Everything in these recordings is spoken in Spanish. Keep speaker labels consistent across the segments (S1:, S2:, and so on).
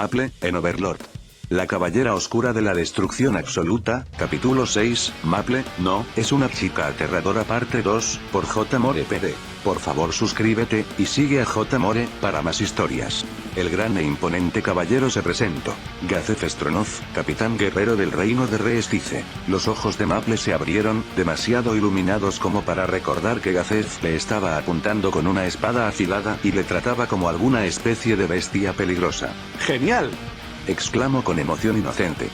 S1: Maple, en Overlord. La Caballera Oscura de la Destrucción Absoluta, capítulo 6, Maple, no, es una chica aterradora parte 2, por J. More PD. Por favor suscríbete, y sigue a J. More, para más historias. El gran e imponente caballero se presentó. Gazef Stronov, capitán guerrero del reino de Reestice. Los ojos de Maple se abrieron, demasiado iluminados como para recordar que Gazef le estaba apuntando con una espada afilada y le trataba como alguna especie de bestia peligrosa. ¡Genial!, exclamó con emoción inocente.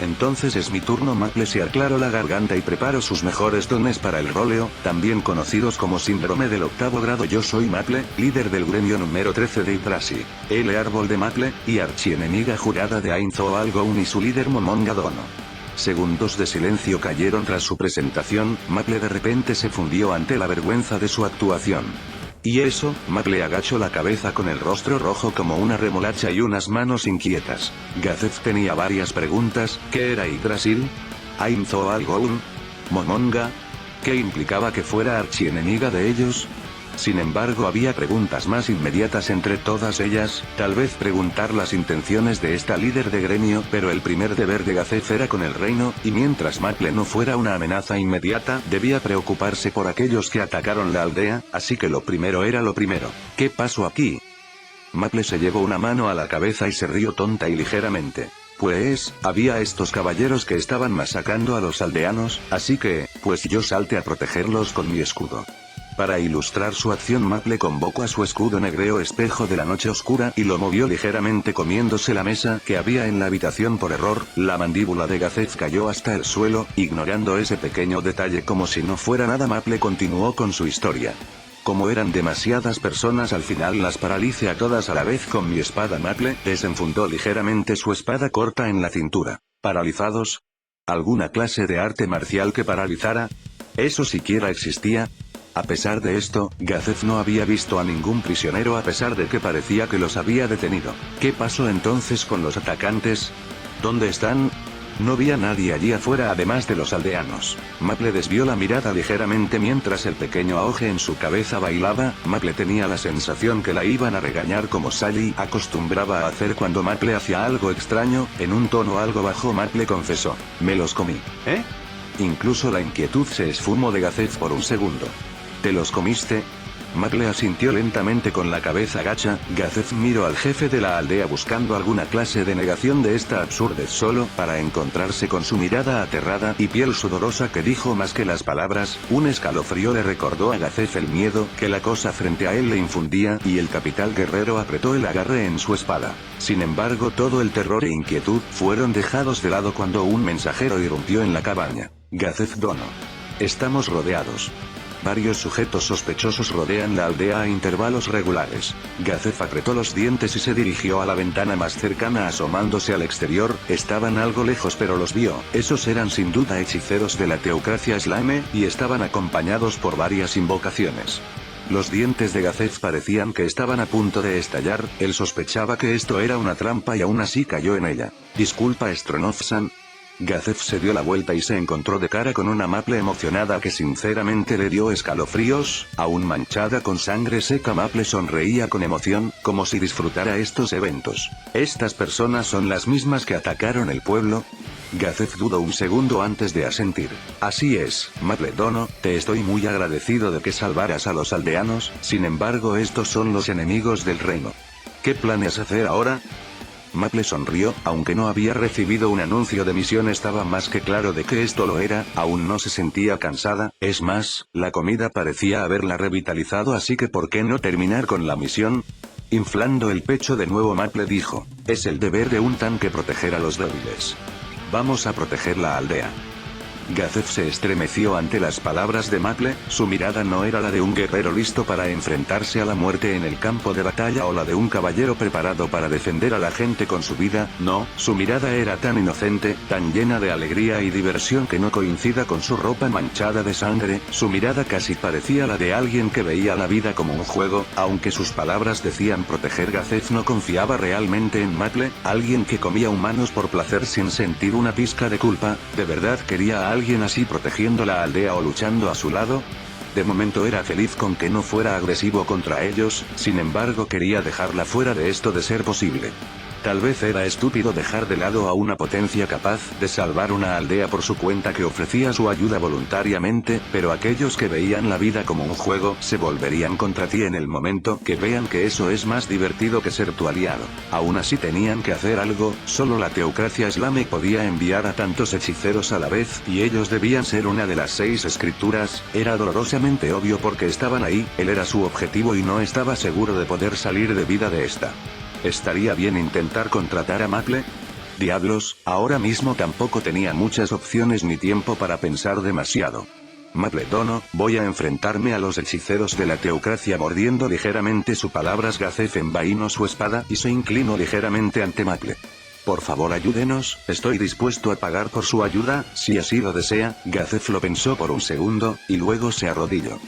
S1: Entonces es mi turno. Maple se aclaró la garganta y preparó sus mejores dones para el roleo, también conocidos como síndrome del octavo grado. Yo soy Maple, líder del gremio número 13 de Yggdrasil, el árbol de Maple, y archienemiga jurada de Ainzo Algoun y su líder Momonga Dono. Segundos de silencio cayeron tras su presentación. Maple de repente se fundió ante la vergüenza de su actuación. ¿Y eso? Maple agachó la cabeza con el rostro rojo como una remolacha y unas manos inquietas. Gazef tenía varias preguntas. ¿Qué era Yggdrasil? ¿Ainzo Algoun? ¿Momonga? ¿Qué implicaba que fuera archienemiga de ellos? Sin embargo, había preguntas más inmediatas entre todas ellas, tal vez preguntar las intenciones de esta líder de gremio, pero el primer deber de Gazef era con el reino, y mientras Maple no fuera una amenaza inmediata, debía preocuparse por aquellos que atacaron la aldea, así que lo primero era lo primero. ¿Qué pasó aquí? Maple se llevó una mano a la cabeza y se rió tonta y ligeramente. Pues, había estos caballeros que estaban masacrando a los aldeanos, así que, pues yo salte a protegerlos con mi escudo. Para ilustrar su acción, Maple convocó a su escudo negreo espejo de la noche oscura y lo movió ligeramente comiéndose la mesa que había en la habitación por error. La mandíbula de Gazef cayó hasta el suelo, ignorando ese pequeño detalle como si no fuera nada. Maple continuó con su historia. Como eran demasiadas personas, al final las paralicé a todas a la vez con mi espada. Maple desenfundó ligeramente su espada corta en la cintura. ¿Paralizados? ¿Alguna clase de arte marcial que paralizara? ¿Eso siquiera existía? A pesar de esto, Gazef no había visto a ningún prisionero a pesar de que parecía que los había detenido. ¿Qué pasó entonces con los atacantes? ¿Dónde están? No vi a nadie allí afuera además de los aldeanos. Maple desvió la mirada ligeramente mientras el pequeño auge en su cabeza bailaba. Maple tenía la sensación que la iban a regañar como Sally acostumbraba a hacer cuando Maple hacía algo extraño. En un tono algo bajo, Maple confesó: me los comí. ¿Eh? Incluso la inquietud se esfumó de Gazef por un segundo. ¿Te los comiste? Maple asintió lentamente con la cabeza gacha. Gazef miró al jefe de la aldea buscando alguna clase de negación de esta absurdez solo para encontrarse con su mirada aterrada y piel sudorosa que dijo más que las palabras. Un escalofrío le recordó a Gazef el miedo que la cosa frente a él le infundía, y el capital guerrero apretó el agarre en su espada. Sin embargo, todo el terror e inquietud fueron dejados de lado cuando un mensajero irrumpió en la cabaña. Gazef Dono. Estamos rodeados. Varios sujetos sospechosos rodean la aldea a intervalos regulares. Gazef apretó los dientes y se dirigió a la ventana más cercana asomándose al exterior. Estaban algo lejos pero los vio. Esos eran sin duda hechiceros de la teocracia Slime, y estaban acompañados por varias invocaciones. Los dientes de Gazef parecían que estaban a punto de estallar. Él sospechaba que esto era una trampa y aún así cayó en ella. Disculpa, Stronov-san. Gazef se dio la vuelta y se encontró de cara con una Maple emocionada que sinceramente le dio escalofríos, aún manchada con sangre seca. Maple sonreía con emoción, como si disfrutara estos eventos. ¿Estas personas son las mismas que atacaron el pueblo? Gazef dudó un segundo antes de asentir. Así es, Maple Dono, te estoy muy agradecido de que salvaras a los aldeanos. Sin embargo, estos son los enemigos del reino. ¿Qué planeas hacer ahora? Maple sonrió. Aunque no había recibido un anuncio de misión, estaba más que claro de que esto lo era. Aún no se sentía cansada, es más, la comida parecía haberla revitalizado, así que ¿por qué no terminar con la misión? Inflando el pecho de nuevo, Maple dijo: es el deber de un tanque proteger a los débiles. Vamos a proteger la aldea. Gazef se estremeció ante las palabras de Maple. Su mirada no era la de un guerrero listo para enfrentarse a la muerte en el campo de batalla o la de un caballero preparado para defender a la gente con su vida. No, su mirada era tan inocente, tan llena de alegría y diversión que no coincida con su ropa manchada de sangre. Su mirada casi parecía la de alguien que veía la vida como un juego. Aunque sus palabras decían proteger, Gazef no confiaba realmente en Maple, alguien que comía humanos por placer sin sentir una pizca de culpa. ¿De verdad quería a alguien así protegiendo la aldea o luchando a su lado? De momento era feliz con que no fuera agresivo contra ellos, sin embargo quería dejarla fuera de esto de ser posible. Tal vez era estúpido dejar de lado a una potencia capaz de salvar una aldea por su cuenta que ofrecía su ayuda voluntariamente, pero aquellos que veían la vida como un juego se volverían contra ti en el momento que vean que eso es más divertido que ser tu aliado. Aún así tenían que hacer algo, solo la teocracia islámica podía enviar a tantos hechiceros a la vez, y ellos debían ser una de las 6 escrituras. Era dolorosamente obvio porque estaban ahí, él era su objetivo y no estaba seguro de poder salir de vida de esta. ¿Estaría bien intentar contratar a Maple? Diablos, ahora mismo tampoco tenía muchas opciones ni tiempo para pensar demasiado. Maple Dono, voy a enfrentarme a los hechiceros de la teocracia. Mordiendo ligeramente sus palabras, Gazef envainó su espada y se inclinó ligeramente ante Maple. Por favor ayúdenos, estoy dispuesto a pagar por su ayuda, si así lo desea. Gazef lo pensó por un segundo, y luego se arrodilló.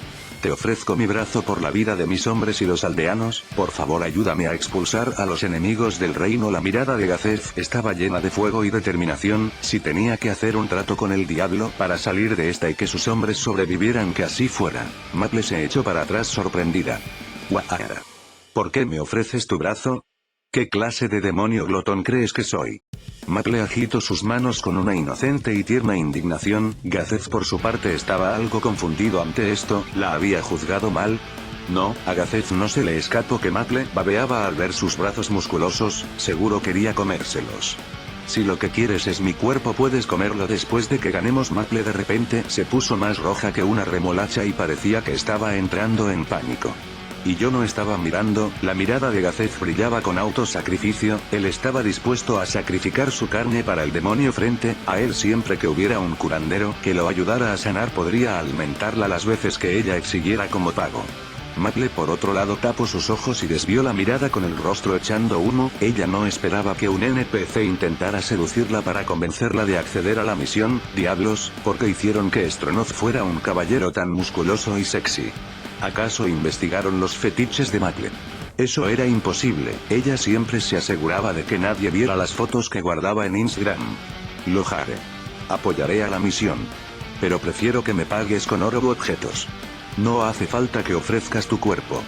S1: Te ofrezco mi brazo por la vida de mis hombres y los aldeanos, por favor ayúdame a expulsar a los enemigos del reino. La mirada de Gazef estaba llena de fuego y determinación. Si tenía que hacer un trato con el diablo para salir de esta y que sus hombres sobrevivieran, que así fuera. Maple se echó para atrás sorprendida. «Guahara. ¿Por qué me ofreces tu brazo? ¿Qué clase de demonio glotón crees que soy?» Maple agitó sus manos con una inocente y tierna indignación. Gazef por su parte estaba algo confundido ante esto. ¿La había juzgado mal? No, a Gazef no se le escapó que Maple babeaba al ver sus brazos musculosos, seguro quería comérselos. Si lo que quieres es mi cuerpo, puedes comerlo después de que ganemos. Maple de repente se puso más roja que una remolacha y parecía que estaba entrando en pánico. Y yo no estaba mirando. La mirada de Gazef brillaba con autosacrificio. Él estaba dispuesto a sacrificar su carne para el demonio frente a él siempre que hubiera un curandero que lo ayudara a sanar. Podría alimentarla las veces que ella exigiera como pago. Maple por otro lado tapó sus ojos y desvió la mirada con el rostro echando humo. Ella no esperaba que un NPC intentara seducirla para convencerla de acceder a la misión. Diablos, ¿por qué hicieron que Stronoth fuera un caballero tan musculoso y sexy? ¿Acaso investigaron los fetiches de Maple? Eso era imposible. Ella siempre se aseguraba de que nadie viera las fotos que guardaba en Instagram. Lo haré. Apoyaré a la misión. Pero prefiero que me pagues con oro u objetos. No hace falta que ofrezcas tu cuerpo.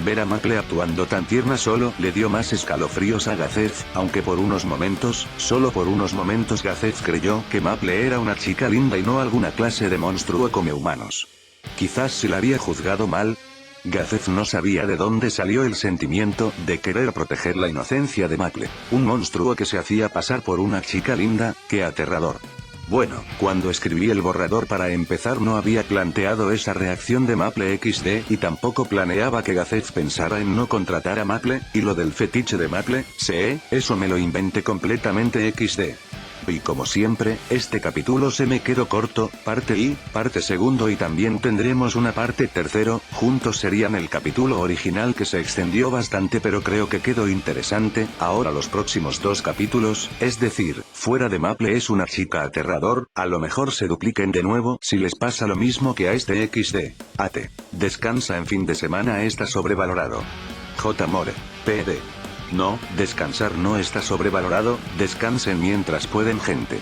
S1: Ver a Maple actuando tan tierna solo le dio más escalofríos a Gazef, aunque por unos momentos, solo por unos momentos, Gazef creyó que Maple era una chica linda y no alguna clase de monstruo come humanos. Quizás se la había juzgado mal. Gazef no sabía de dónde salió el sentimiento de querer proteger la inocencia de Maple. Un monstruo que se hacía pasar por una chica linda, ¡qué aterrador! Bueno, cuando escribí el borrador para empezar no había planteado esa reacción de Maple XD y tampoco planeaba que Gazef pensara en no contratar a Maple, y lo del fetiche de Maple, eso me lo inventé completamente XD. Y como siempre, este capítulo se me quedó corto, parte I, parte segundo y también tendremos una parte tercero, juntos serían el capítulo original que se extendió bastante pero creo que quedó interesante. Ahora los próximos 2 capítulos, es decir, fuera de Maple es una chica aterrador, a lo mejor se dupliquen de nuevo si les pasa lo mismo que a este XD. Descansa en fin de semana está sobrevalorado. J. More. PD. No, descansar no está sobrevalorado, descansen mientras pueden gente.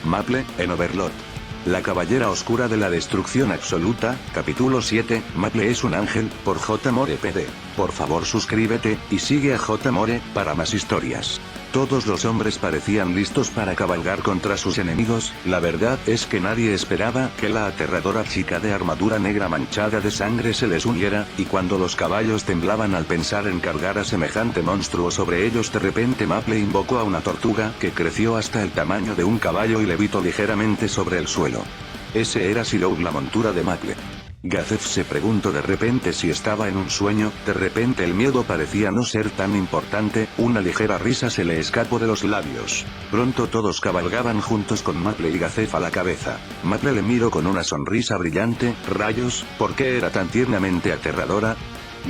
S1: Maple, en Overlord. La caballera oscura de la destrucción absoluta, capítulo 7, Maple es un ángel, por J. More PD. Por favor suscríbete, y sigue a J. More, para más historias. Todos los hombres parecían listos para cabalgar contra sus enemigos. La verdad es que nadie esperaba que la aterradora chica de armadura negra manchada de sangre se les uniera, y cuando los caballos temblaban al pensar en cargar a semejante monstruo sobre ellos, de repente Maple invocó a una tortuga que creció hasta el tamaño de un caballo y levitó ligeramente sobre el suelo. Ese era Silour, la montura de Maple. Gazef se preguntó de repente si estaba en un sueño. De repente el miedo parecía no ser tan importante, una ligera risa se le escapó de los labios. Pronto todos cabalgaban juntos con Maple y Gazef a la cabeza. Maple le miró con una sonrisa brillante. Rayos, ¿por qué era tan tiernamente aterradora?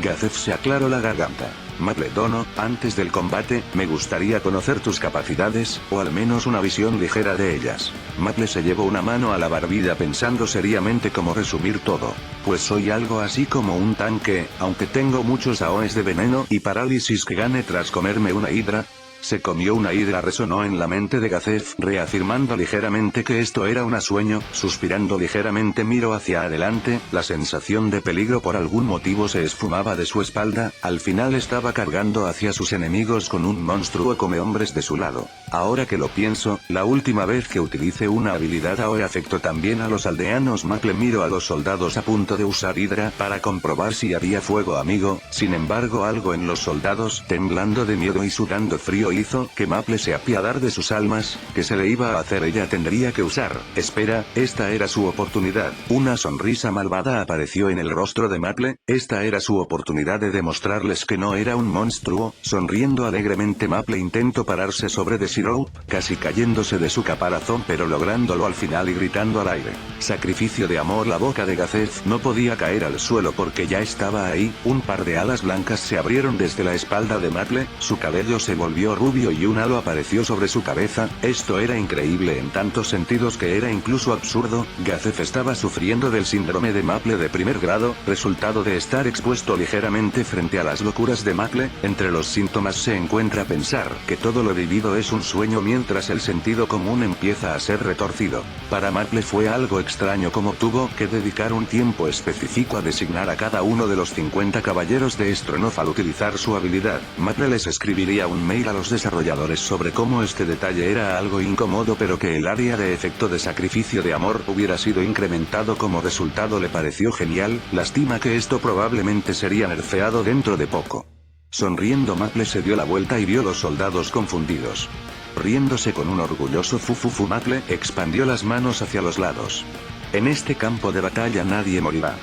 S1: Gazef se aclaró la garganta. Maple Dono, antes del combate, me gustaría conocer tus capacidades, o al menos una visión ligera de ellas. Maple se llevó una mano a la barbilla pensando seriamente cómo resumir todo. Pues soy algo así como un tanque, aunque tengo muchos AOEs de veneno y parálisis que gane tras comerme una hidra. Se comió una hidra, resonó en la mente de Gazef, reafirmando ligeramente que esto era un sueño. Suspirando ligeramente miró hacia adelante, la sensación de peligro por algún motivo se esfumaba de su espalda. Al final estaba cargando hacia sus enemigos con un monstruo come hombres de su lado. Ahora que lo pienso, la última vez que utilicé una habilidad AOE afectó también a los aldeanos. Maple miró a los soldados a punto de usar hidra para comprobar si había fuego amigo. Sin embargo, algo en los soldados, temblando de miedo y sudando frío, hizo que Maple se apiadara de sus almas. ¿Qué se le iba a hacer? Ella tendría que usar. Espera, esta era su oportunidad. Una sonrisa malvada apareció en el rostro de Maple. Esta era su oportunidad de demostrarles que no era un monstruo. Sonriendo alegremente, Maple intentó pararse sobre The Zero, casi cayéndose de su caparazón, pero lográndolo al final y gritando al aire: sacrificio de amor. La boca de Gazef no podía caer al suelo porque ya estaba ahí. Un par de alas blancas se abrieron desde la espalda de Maple, su cabello se volvió rubio y un halo apareció sobre su cabeza. Esto era increíble en tantos sentidos que era incluso absurdo. Gazef estaba sufriendo del síndrome de Maple de primer grado, resultado de estar expuesto ligeramente frente a las locuras de Maple. Entre los síntomas se encuentra pensar que todo lo vivido es un sueño mientras el sentido común empieza a ser retorcido. Para Maple fue algo extraño como tuvo que dedicar un tiempo específico a designar a cada uno de los 50 caballeros de Stronov al utilizar su habilidad. Maple les escribiría un mail a los desarrolladores sobre cómo este detalle era algo incómodo, pero que el área de efecto de sacrificio de amor hubiera sido incrementado como resultado le pareció genial. Lástima que esto probablemente sería nerfeado dentro de poco. Sonriendo, Maple se dio la vuelta y vio los soldados confundidos. Riéndose con un orgulloso fufufu, Maple expandió las manos hacia los lados. En este campo de batalla nadie morirá.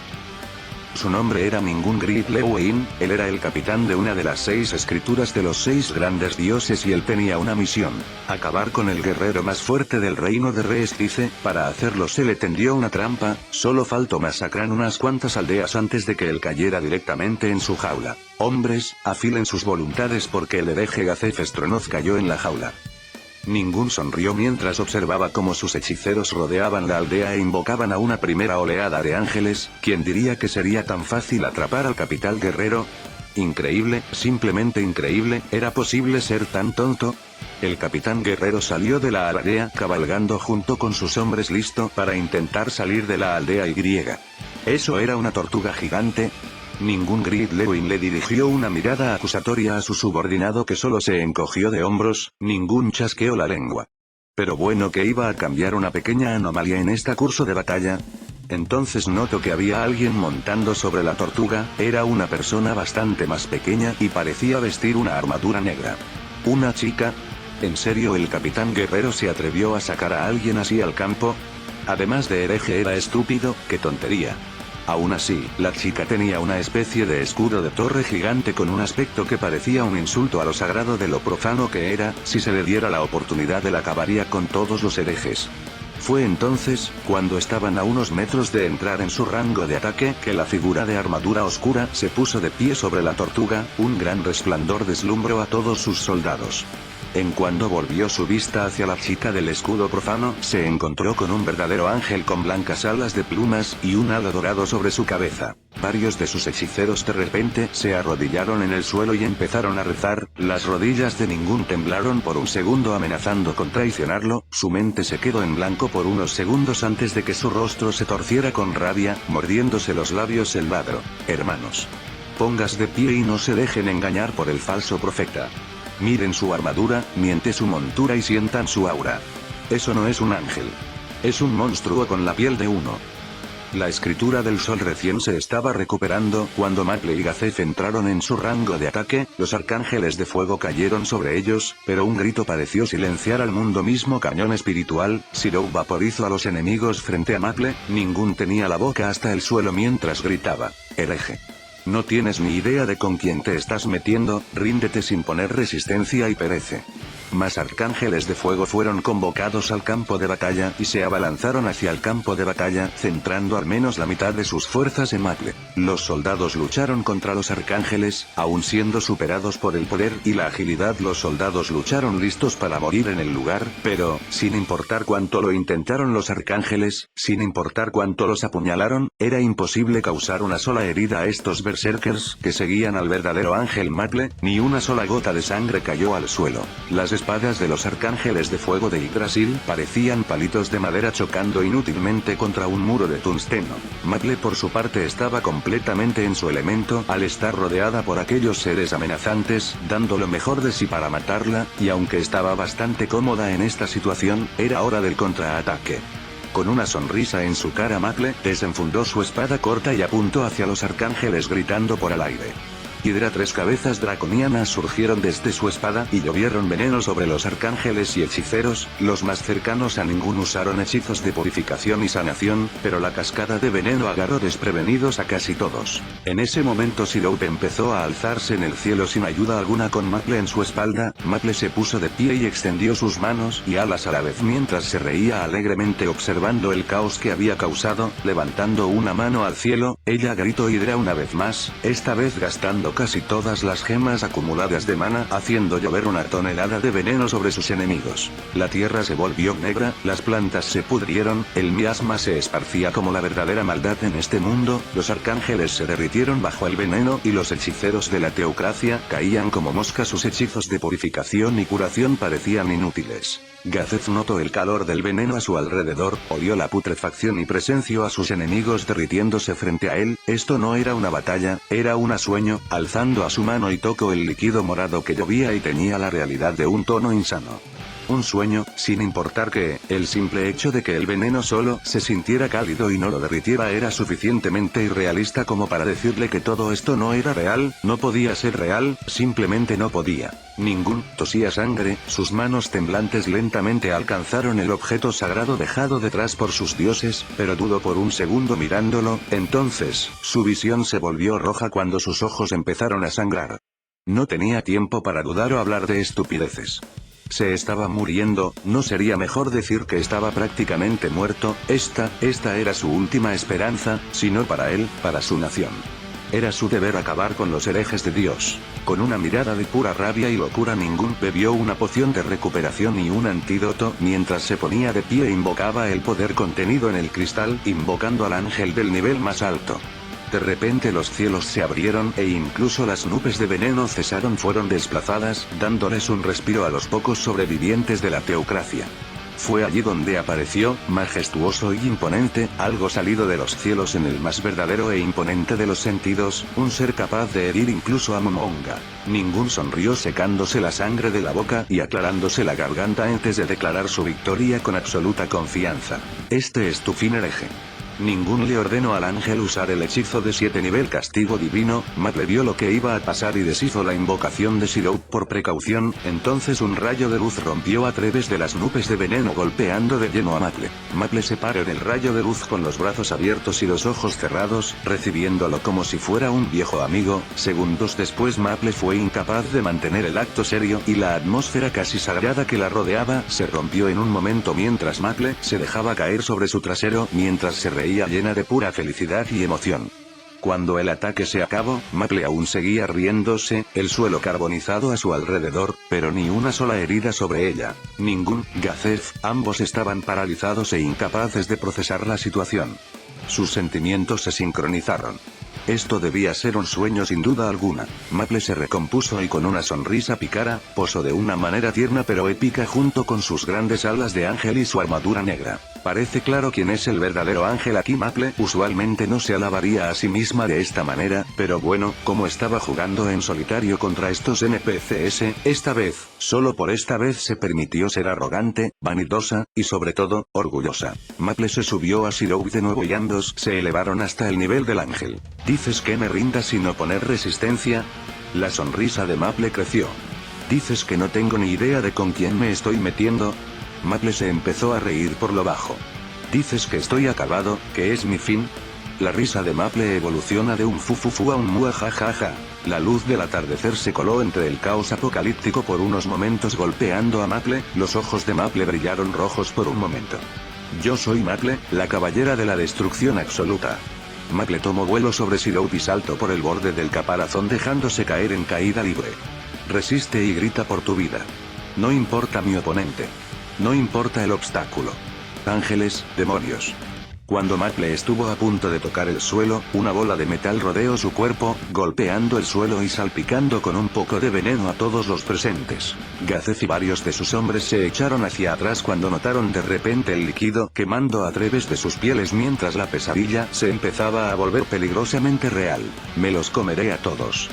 S1: Su nombre era Mingun Grit Lewin, él era el capitán de una de las 6 escrituras de los 6 grandes dioses y él tenía una misión: acabar con el guerrero más fuerte del reino de Reestice. Para hacerlo se le tendió una trampa, solo faltó masacrar unas cuantas aldeas antes de que él cayera directamente en su jaula. Hombres, afilen sus voluntades porque el hereje Gazef Stronov cayó en la jaula. Mingun sonrió mientras observaba cómo sus hechiceros rodeaban la aldea e invocaban a una primera oleada de ángeles. ¿Quién diría que sería tan fácil atrapar al capitán guerrero? Increíble, simplemente increíble. ¿Era posible ser tan tonto? El capitán guerrero salió de la aldea cabalgando junto con sus hombres, listo para intentar salir de la aldea Y. ¿Eso era una tortuga gigante? Mingun Grit Lewin le dirigió una mirada acusatoria a su subordinado que solo se encogió de hombros. Mingun chasqueó la lengua. Pero bueno, que iba a cambiar una pequeña anomalía en este curso de batalla. Entonces notó que había alguien montando sobre la tortuga. Era una persona bastante más pequeña y parecía vestir una armadura negra. ¿Una chica? ¿En serio el capitán guerrero se atrevió a sacar a alguien así al campo? Además de hereje era estúpido. ¡Qué tontería! Aún así, la chica tenía una especie de escudo de torre gigante con un aspecto que parecía un insulto a lo sagrado de lo profano que era. Si se le diera la oportunidad, él acabaría con todos los herejes. Fue entonces, cuando estaban a unos metros de entrar en su rango de ataque, que la figura de armadura oscura se puso de pie sobre la tortuga. Un gran resplandor deslumbró a todos sus soldados. En cuanto volvió su vista hacia la chica del escudo profano, se encontró con un verdadero ángel con blancas alas de plumas y un halo dorado sobre su cabeza. Varios de sus hechiceros de repente se arrodillaron en el suelo y empezaron a rezar. Las rodillas de Mingun temblaron por un segundo, amenazando con traicionarlo. Su mente se quedó en blanco por unos segundos antes de que su rostro se torciera con rabia, mordiéndose los labios el ladro. Hermanos, pongas de pie y no se dejen engañar por el falso profeta. Miren su armadura, miente su montura y sientan su aura. Eso no es un ángel. Es un monstruo con la piel de uno. La escritura del sol recién se estaba recuperando cuando Maple y Gazef entraron en su rango de ataque. Los arcángeles de fuego cayeron sobre ellos, pero un grito pareció silenciar al mundo mismo. Cañón espiritual. Zero vaporizó a los enemigos frente a Maple. Mingun tenía la boca hasta el suelo mientras gritaba: hereje. No tienes ni idea de con quién te estás metiendo, ríndete sin poner resistencia y perece. Más arcángeles de fuego fueron convocados al campo de batalla y se abalanzaron hacia el campo de batalla, centrando al menos la mitad de sus fuerzas en Maple. Los soldados lucharon contra los arcángeles, aún siendo superados por el poder y la agilidad. Los soldados lucharon listos para morir en el lugar, pero, sin importar cuánto lo intentaron los arcángeles, sin importar cuánto los apuñalaron, era imposible causar una sola herida a estos berserkers que seguían al verdadero ángel Maple. Ni una sola gota de sangre cayó al suelo. Las espadas de los arcángeles de fuego de Yggdrasil parecían palitos de madera chocando inútilmente contra un muro de tungsteno. Maple por su parte estaba completamente en su elemento al estar rodeada por aquellos seres amenazantes, dando lo mejor de sí para matarla, y aunque estaba bastante cómoda en esta situación, era hora del contraataque. Con una sonrisa en su cara, Maple desenfundó su espada corta y apuntó hacia los arcángeles gritando por el aire. Hidra tres cabezas draconianas surgieron desde su espada y llovieron veneno sobre los arcángeles y hechiceros. Los más cercanos a ninguno usaron hechizos de purificación y sanación, pero la cascada de veneno agarró desprevenidos a casi todos. En ese momento Shirou empezó a alzarse en el cielo sin ayuda alguna con Maple en su espalda. Maple se puso de pie y extendió sus manos y alas a la vez mientras se reía alegremente observando el caos que había causado. Levantando una mano al cielo, ella gritó Hidra una vez más, esta vez gastando casi todas las gemas acumuladas de mana, haciendo llover una tonelada de veneno sobre sus enemigos. La tierra se volvió negra, las plantas se pudrieron, el miasma se esparcía como la verdadera maldad en este mundo, los arcángeles se derritieron bajo el veneno y los hechiceros de la teocracia caían como moscas. Sus hechizos de purificación y curación parecían inútiles. Gazeth notó el calor del veneno a su alrededor, olió la putrefacción y presenció a sus enemigos derritiéndose frente a él. Esto no era una batalla, era un sueño. Alzando a su mano y tocó el líquido morado que llovía y tenía la realidad de un tono insano. Un sueño, sin importar que, el simple hecho de que el veneno solo se sintiera cálido y no lo derritiera era suficientemente irrealista como para decirle que todo esto no era real, no podía ser real, simplemente no podía. Tosía sangre, sus manos temblantes lentamente alcanzaron el objeto sagrado dejado detrás por sus dioses, pero dudó por un segundo mirándolo, entonces, su visión se volvió roja cuando sus ojos empezaron a sangrar. No tenía tiempo para dudar o hablar de estupideces. Se estaba muriendo, ¿no sería mejor decir que estaba prácticamente muerto? Esta era su última esperanza, si no para él, para su nación. Era su deber acabar con los herejes de Dios. Con una mirada de pura rabia y locura bebió una poción de recuperación y un antídoto, mientras se ponía de pie e invocaba el poder contenido en el cristal, invocando al ángel del nivel más alto. De repente los cielos se abrieron e incluso las nubes de veneno fueron desplazadas, dándoles un respiro a los pocos sobrevivientes de la teocracia. Fue allí donde apareció, majestuoso y imponente, algo salido de los cielos en el más verdadero e imponente de los sentidos, un ser capaz de herir incluso a Momonga. Sonrió secándose la sangre de la boca y aclarándose la garganta antes de declarar su victoria con absoluta confianza. Este es tu fin, hereje. Le ordenó al ángel usar el hechizo de 7 nivel castigo divino. Maple vio lo que iba a pasar y deshizo la invocación de Shirou por precaución, entonces un rayo de luz rompió a través de las nubes de veneno golpeando de lleno a Maple. Maple se paró del rayo de luz con los brazos abiertos y los ojos cerrados, recibiéndolo como si fuera un viejo amigo. Segundos después Maple fue incapaz de mantener el acto serio y la atmósfera casi sagrada que la rodeaba se rompió en un momento mientras Maple se dejaba caer sobre su trasero mientras se reía llena de pura felicidad y emoción. Cuando el ataque se acabó, Maple aún seguía riéndose, el suelo carbonizado a su alrededor, pero ni una sola herida sobre ella. Gazeth, ambos estaban paralizados e incapaces de procesar la situación. Sus sentimientos se sincronizaron. Esto debía ser un sueño sin duda alguna. Maple se recompuso y con una sonrisa pícara, posó de una manera tierna pero épica junto con sus grandes alas de ángel y su armadura negra. Parece claro quién es el verdadero ángel aquí. Maple usualmente no se alabaría a sí misma de esta manera, pero bueno, como estaba jugando en solitario contra estos NPCs, esta vez, solo por esta vez se permitió ser arrogante, vanidosa, y sobre todo, orgullosa. Maple se subió a Shirou de nuevo y ambos se elevaron hasta el nivel del ángel. ¿Dices que me rinda sin oponer resistencia? La sonrisa de Maple creció. ¿Dices que no tengo ni idea de con quién me estoy metiendo? Maple se empezó a reír por lo bajo. ¿Dices que estoy acabado, que es mi fin? La risa de Maple evoluciona de un fufufu a un muajajaja. La luz del atardecer se coló entre el caos apocalíptico por unos momentos golpeando a Maple, los ojos de Maple brillaron rojos por un momento. Yo soy Maple, la caballera de la destrucción absoluta. Maple tomó vuelo sobre Sirope y saltó por el borde del caparazón dejándose caer en caída libre. Resiste y grita por tu vida. No importa mi oponente. No importa el obstáculo. Ángeles, demonios. Cuando Maple estuvo a punto de tocar el suelo, una bola de metal rodeó su cuerpo, golpeando el suelo y salpicando con un poco de veneno a todos los presentes. Gazef y varios de sus hombres se echaron hacia atrás cuando notaron de repente el líquido quemando a través de sus pieles mientras la pesadilla se empezaba a volver peligrosamente real. Me los comeré a todos.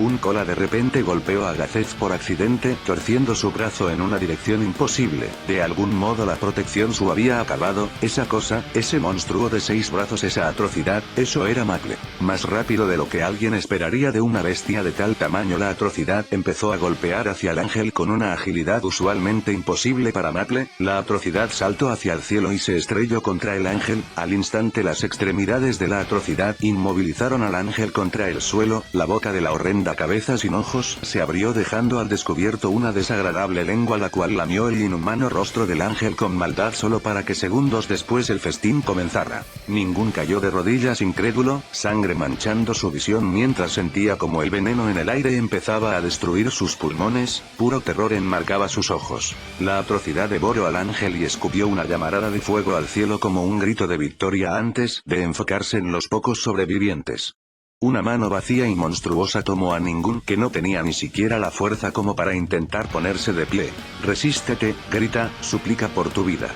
S1: Un cola de repente golpeó a Gazef por accidente, torciendo su brazo en una dirección imposible. De algún modo la protección su había acabado, esa cosa, ese monstruo de 6 brazos, esa atrocidad, eso era Maple. Más rápido de lo que alguien esperaría de una bestia de tal tamaño, la atrocidad empezó a golpear hacia el ángel con una agilidad usualmente imposible para Maple. La atrocidad saltó hacia el cielo y se estrelló contra el ángel. Al instante las extremidades de la atrocidad inmovilizaron al ángel contra el suelo, la boca de la horrenda cabeza sin ojos se abrió dejando al descubierto una desagradable lengua la cual lamió el inhumano rostro del ángel con maldad solo para que segundos después el festín comenzara. Ningún cayó de rodillas incrédulo, sangre manchando su visión mientras sentía como el veneno en el aire empezaba a destruir sus pulmones, puro terror enmarcaba sus ojos. La atrocidad devoró al ángel y escupió una llamarada de fuego al cielo como un grito de victoria antes de enfocarse en los pocos sobrevivientes. Una mano vacía y monstruosa tomó a Ningun que no tenía ni siquiera la fuerza como para intentar ponerse de pie. Resístete, grita, suplica por tu vida.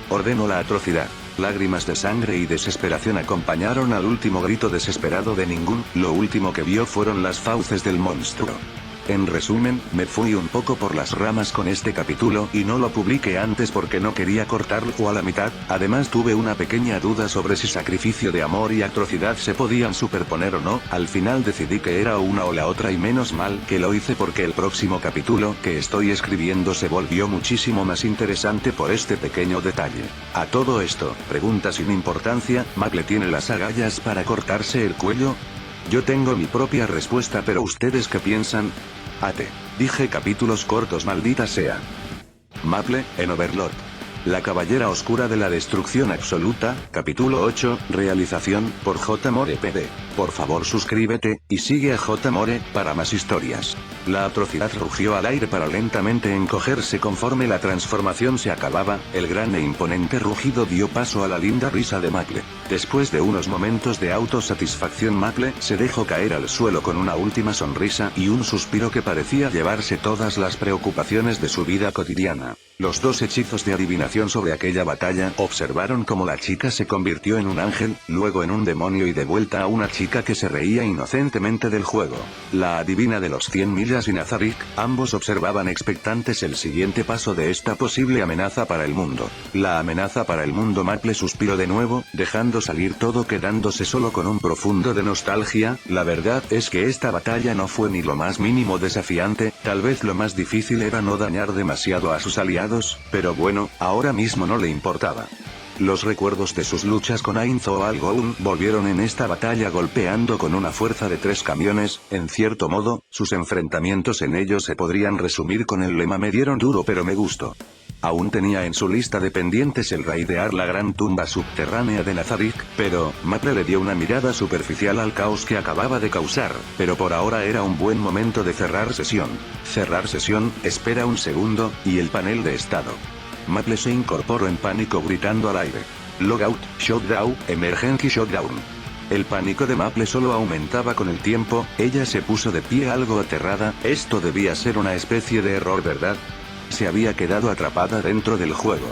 S1: Ordenó la atrocidad. Lágrimas de sangre y desesperación acompañaron al último grito desesperado de Ningun, lo último que vio fueron las fauces del monstruo. En resumen, me fui un poco por las ramas con este capítulo y no lo publiqué antes porque no quería cortarlo a la mitad, además tuve una pequeña duda sobre si sacrificio de amor y atrocidad se podían superponer o no, al final decidí que era una o la otra y menos mal que lo hice porque el próximo capítulo que estoy escribiendo se volvió muchísimo más interesante por este pequeño detalle. A todo esto, pregunta sin importancia, ¿Maple tiene las agallas para cortarse el cuello? Yo tengo mi propia respuesta, pero ¿ustedes qué piensan? Dije capítulos cortos, maldita sea. Maple, en Overlord. La caballera oscura de la destrucción absoluta, capítulo 8, realización, por J. More PD. Por favor suscríbete, y sigue a J. More, para más historias. La atrocidad rugió al aire para lentamente encogerse conforme la transformación se acababa, el gran e imponente rugido dio paso a la linda risa de Maple. Después de unos momentos de autosatisfacción Maple se dejó caer al suelo con una última sonrisa y un suspiro que parecía llevarse todas las preocupaciones de su vida cotidiana. Los dos hechizos de adivinación sobre aquella batalla observaron cómo la chica se convirtió en un ángel, luego en un demonio y de vuelta a una chica que se reía inocentemente del juego. La adivina de los 100 millas y Nazarick, ambos observaban expectantes el siguiente paso de esta posible amenaza para el mundo. La amenaza para el mundo. Maple suspiró de nuevo, dejando salir todo quedándose solo con un profundo de nostalgia. La verdad es que esta batalla no fue ni lo más mínimo desafiante, tal vez lo más difícil era no dañar demasiado a sus aliados, pero bueno, ahora mismo no le importaba. Los recuerdos de sus luchas con Ainzo o Algoun volvieron en esta batalla golpeando con una fuerza de 3 camiones, en cierto modo, sus enfrentamientos en ellos se podrían resumir con el lema "me dieron duro pero me gustó". Aún tenía en su lista de pendientes el raidear la gran tumba subterránea de Nazarick, pero Maple le dio una mirada superficial al caos que acababa de causar, pero por ahora era un buen momento de cerrar sesión. Cerrar sesión, espera un segundo, y el panel de estado. Maple se incorporó en pánico gritando al aire. Logout, shutdown, emergency shutdown. El pánico de Maple solo aumentaba con el tiempo, ella se puso de pie algo aterrada, esto debía ser una especie de error, ¿verdad? Se había quedado atrapada dentro del juego.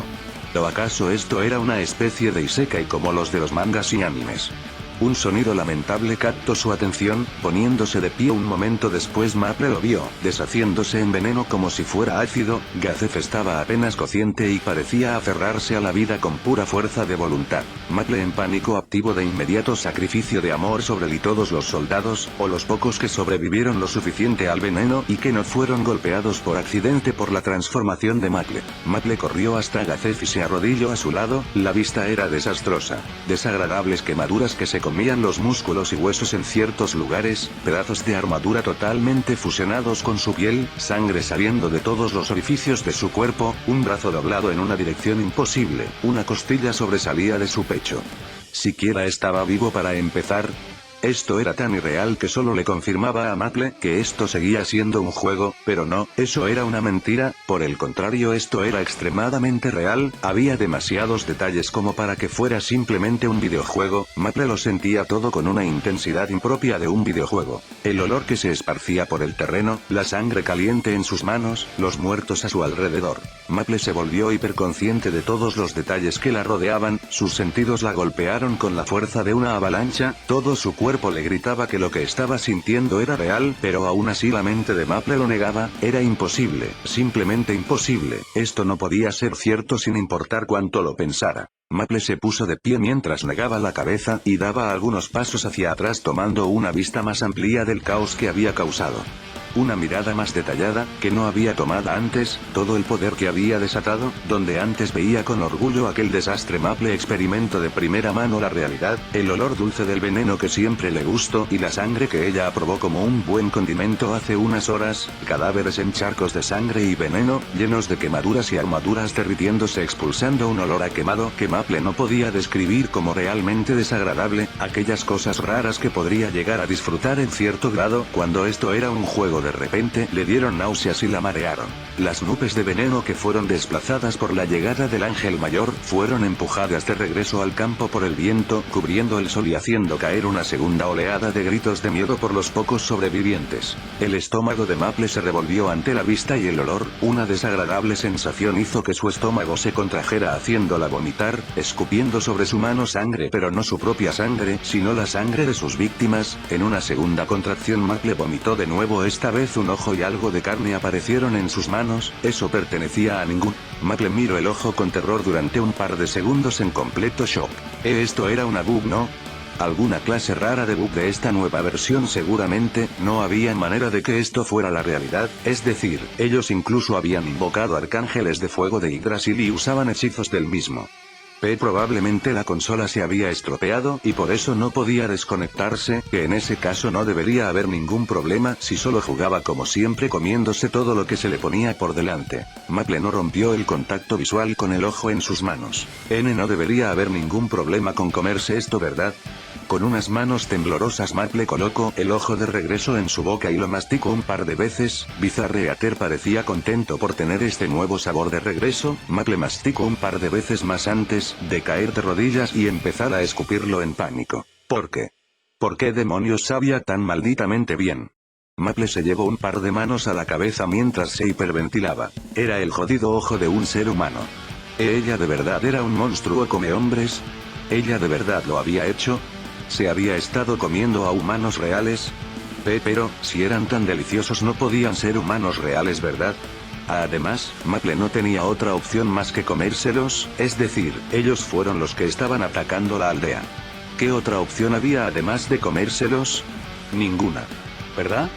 S1: ¿O acaso esto era una especie de isekai como los de los mangas y animes? Un sonido lamentable captó su atención, poniéndose de pie un momento después Maple lo vio, deshaciéndose en veneno como si fuera ácido. Gazef estaba apenas consciente y parecía aferrarse a la vida con pura fuerza de voluntad. Maple en pánico activo de inmediato sacrificio de amor sobre él y todos los soldados, o los pocos que sobrevivieron lo suficiente al veneno y que no fueron golpeados por accidente por la transformación de Maple. Maple corrió hasta Gazef y se arrodilló a su lado, la vista era desastrosa. Desagradables quemaduras que se comían los músculos y huesos en ciertos lugares, pedazos de armadura totalmente fusionados con su piel, sangre saliendo de todos los orificios de su cuerpo, un brazo doblado en una dirección imposible, una costilla sobresalía de su pecho. ¿Siquiera estaba vivo para empezar? Esto era tan irreal que solo le confirmaba a Maple que esto seguía siendo un juego, pero no, eso era una mentira, por el contrario esto era extremadamente real, había demasiados detalles como para que fuera simplemente un videojuego, Maple lo sentía todo con una intensidad impropia de un videojuego. El olor que se esparcía por el terreno, la sangre caliente en sus manos, los muertos a su alrededor. Maple se volvió hiperconsciente de todos los detalles que la rodeaban, sus sentidos la golpearon con la fuerza de una avalancha, todo su cuerpo le gritaba que lo que estaba sintiendo era real, pero aún así la mente de Maple lo negaba, era imposible, simplemente imposible, esto no podía ser cierto sin importar cuánto lo pensara. Maple se puso de pie mientras negaba la cabeza y daba algunos pasos hacia atrás tomando una vista más amplia del caos que había causado. Una mirada más detallada, que no había tomado antes, todo el poder que había desatado, donde antes veía con orgullo aquel desastre. Maple experimento de primera mano la realidad, el olor dulce del veneno que siempre le gustó y la sangre que ella aprobó como un buen condimento hace unas horas, cadáveres en charcos de sangre y veneno, llenos de quemaduras y armaduras derritiéndose expulsando un olor a quemado que Maple no podía describir como realmente desagradable, aquellas cosas raras que podría llegar a disfrutar en cierto grado cuando esto era un juego. De repente le dieron náuseas y la marearon. Las nubes de veneno que fueron desplazadas por la llegada del ángel mayor, fueron empujadas de regreso al campo por el viento, cubriendo el sol y haciendo caer una segunda oleada de gritos de miedo por los pocos sobrevivientes. El estómago de Maple se revolvió ante la vista y el olor, una desagradable sensación hizo que su estómago se contrajera haciéndola vomitar, escupiendo sobre su mano sangre pero no su propia sangre, sino la sangre de sus víctimas. En una segunda contracción Maple vomitó de nuevo, esta vez un ojo y algo de carne aparecieron en sus manos, eso pertenecía a ningún. Maple miró el ojo con terror durante un par de segundos en completo shock. Esto era una bug, ¿no? Alguna clase rara de bug de esta nueva versión seguramente, no había manera de que esto fuera la realidad, es decir, ellos incluso habían invocado arcángeles de fuego de Yggdrasil y usaban hechizos del mismo. Probablemente la consola se había estropeado y por eso no podía desconectarse, que en ese caso no debería haber ningún problema si solo jugaba como siempre comiéndose todo lo que se le ponía por delante. Maple no rompió el contacto visual con el ojo en sus manos. No debería haber ningún problema con comerse esto, ¿verdad? Con unas manos temblorosas Maple colocó el ojo de regreso en su boca y lo masticó un par de veces. Bizarreater parecía contento por tener este nuevo sabor de regreso. Maple masticó un par de veces más antes de caer de rodillas y empezar a escupirlo en pánico. ¿Por qué? ¿Por qué demonios sabía tan malditamente bien? Maple se llevó un par de manos a la cabeza mientras se hiperventilaba. Era el jodido ojo de un ser humano. ¿Ella de verdad era un monstruo come hombres? ¿Ella de verdad lo había hecho? ¿Se había estado comiendo a humanos reales? Pero, si eran tan deliciosos no podían ser humanos reales, ¿verdad? Además, Maple no tenía otra opción más que comérselos, es decir, ellos fueron los que estaban atacando la aldea. ¿Qué otra opción había además de comérselos? Ninguna. ¿Verdad?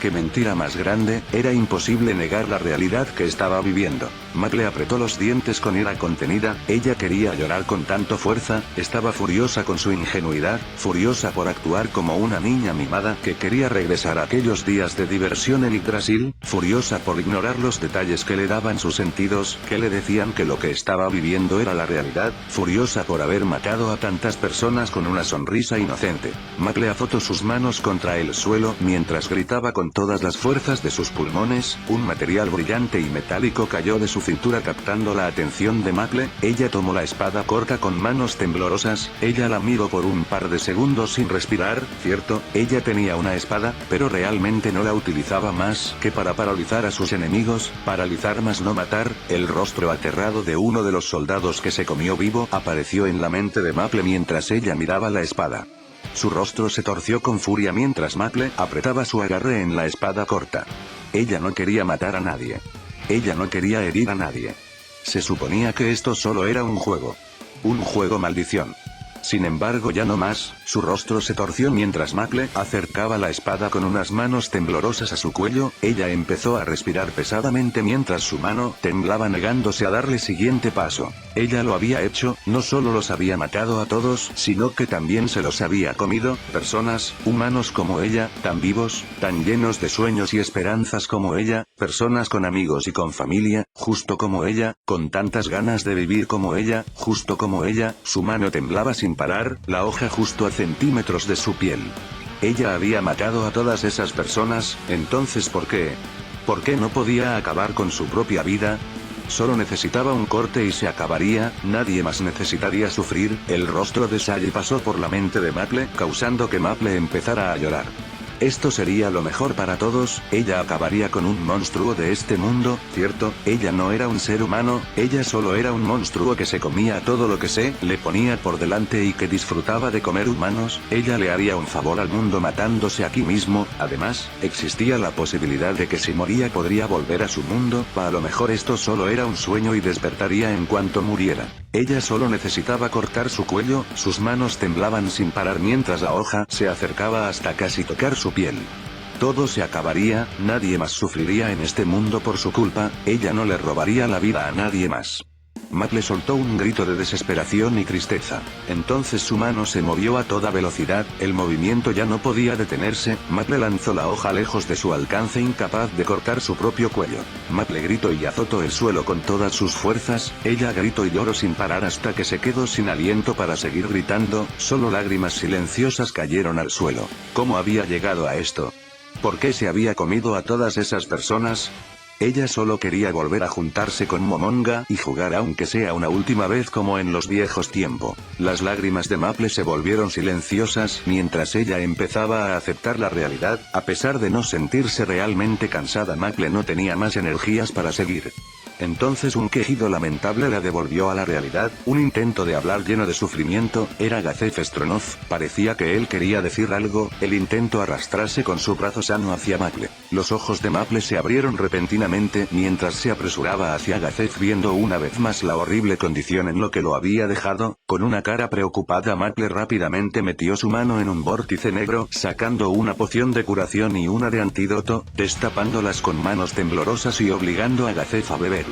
S1: ¡Qué mentira más grande! Era imposible negar la realidad que estaba viviendo. Maple apretó los dientes con ira contenida, ella quería llorar con tanto fuerza, estaba furiosa con su ingenuidad, furiosa por actuar como una niña mimada que quería regresar a aquellos días de diversión en Yggdrasil, furiosa por ignorar los detalles que le daban sus sentidos, que le decían que lo que estaba viviendo era la realidad, furiosa por haber matado a tantas personas con una sonrisa inocente. Maple azotó sus manos contra el suelo mientras gritaba con todas las fuerzas de sus pulmones, un material brillante y metálico cayó de su cintura captando la atención de Maple. Ella tomó la espada corta con manos temblorosas, ella la miró por un par de segundos sin respirar, cierto, ella tenía una espada, pero realmente no la utilizaba más que para paralizar a sus enemigos, paralizar más no matar. El rostro aterrado de uno de los soldados que se comió vivo apareció en la mente de Maple mientras ella miraba la espada. Su rostro se torció con furia mientras Maple apretaba su agarre en la espada corta. Ella no quería matar a nadie. Ella no quería herir a nadie. Se suponía que esto solo era un juego. Un juego maldición. Sin embargo ya no más, su rostro se torció mientras Maple acercaba la espada con unas manos temblorosas a su cuello, ella empezó a respirar pesadamente mientras su mano temblaba negándose a darle siguiente paso. Ella lo había hecho, no solo los había matado a todos, sino que también se los había comido, personas, humanos como ella, tan vivos, tan llenos de sueños y esperanzas como ella, personas con amigos y con familia, justo como ella, con tantas ganas de vivir como ella, justo como ella, su mano temblaba sin parar, la hoja justo a centímetros de su piel. Ella había matado a todas esas personas, entonces ¿por qué? ¿Por qué no podía acabar con su propia vida? Solo necesitaba un corte y se acabaría, nadie más necesitaría sufrir. El rostro de Sally pasó por la mente de Maple, causando que Maple empezara a llorar. Esto sería lo mejor para todos, ella acabaría con un monstruo de este mundo, ¿cierto? Ella no era un ser humano, ella solo era un monstruo que se comía todo lo que se le ponía por delante y que disfrutaba de comer humanos. Ella le haría un favor al mundo matándose aquí mismo. Además, existía la posibilidad de que si moría podría volver a su mundo, a lo mejor esto solo era un sueño y despertaría en cuanto muriera. Ella solo necesitaba cortar su cuello, sus manos temblaban sin parar mientras la hoja se acercaba hasta casi tocar su piel. Todo se acabaría, nadie más sufriría en este mundo por su culpa, ella no le robaría la vida a nadie más. Maple soltó un grito de desesperación y tristeza. Entonces su mano se movió a toda velocidad, el movimiento ya no podía detenerse. Maple lanzó la hoja lejos de su alcance, incapaz de cortar su propio cuello. Maple gritó y azotó el suelo con todas sus fuerzas, ella gritó y lloró sin parar hasta que se quedó sin aliento para seguir gritando, solo lágrimas silenciosas cayeron al suelo. ¿Cómo había llegado a esto? ¿Por qué se había comido a todas esas personas? Ella solo quería volver a juntarse con Momonga y jugar aunque sea una última vez como en los viejos tiempos. Las lágrimas de Maple se volvieron silenciosas mientras ella empezaba a aceptar la realidad. A pesar de no sentirse realmente cansada, Maple no tenía más energías para seguir. Entonces un quejido lamentable la devolvió a la realidad, un intento de hablar lleno de sufrimiento, era Gazef Stronov, parecía que él quería decir algo, el intento arrastrarse con su brazo sano hacia Maple. Los ojos de Maple se abrieron repentinamente mientras se apresuraba hacia Gazef viendo una vez más la horrible condición en lo que lo había dejado, con una cara preocupada Maple rápidamente metió su mano en un vórtice negro, sacando una poción de curación y una de antídoto, destapándolas con manos temblorosas y obligando a Gazef a beber.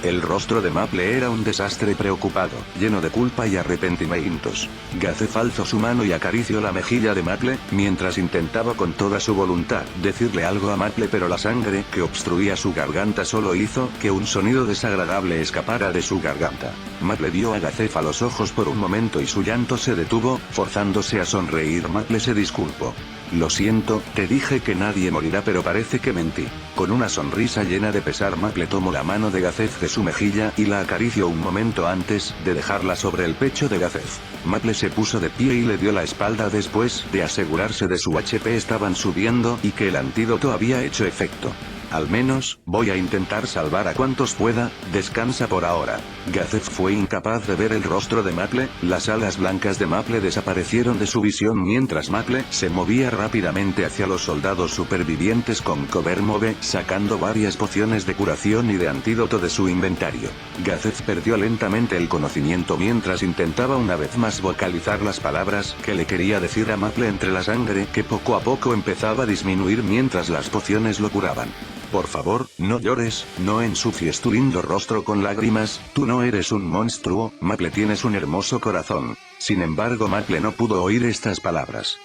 S1: El rostro de Maple era un desastre preocupado, lleno de culpa y arrepentimientos. Gazef alzó su mano y acarició la mejilla de Maple, mientras intentaba con toda su voluntad decirle algo a Maple, pero la sangre que obstruía su garganta solo hizo que un sonido desagradable escapara de su garganta. Maple vio a Gazef a los ojos por un momento y su llanto se detuvo, forzándose a sonreír. Maple se disculpó. Lo siento, te dije que nadie morirá pero parece que mentí. Con una sonrisa llena de pesar Maple tomó la mano de Gazef de su mejilla y la acarició un momento antes de dejarla sobre el pecho de Gazef. Maple se puso de pie y le dio la espalda después de asegurarse de su HP estaban subiendo y que el antídoto había hecho efecto. Al menos, voy a intentar salvar a cuantos pueda, descansa por ahora. Gazef fue incapaz de ver el rostro de Maple, las alas blancas de Maple desaparecieron de su visión mientras Maple se movía rápidamente hacia los soldados supervivientes con Cover Move, sacando varias pociones de curación y de antídoto de su inventario. Gazef perdió lentamente el conocimiento mientras intentaba una vez más vocalizar las palabras que le quería decir a Maple entre la sangre que poco a poco empezaba a disminuir mientras las pociones lo curaban. Por favor, no llores, no ensucies tu lindo rostro con lágrimas, tú no eres un monstruo, Maple tienes un hermoso corazón. Sin embargo Maple no pudo oír estas palabras.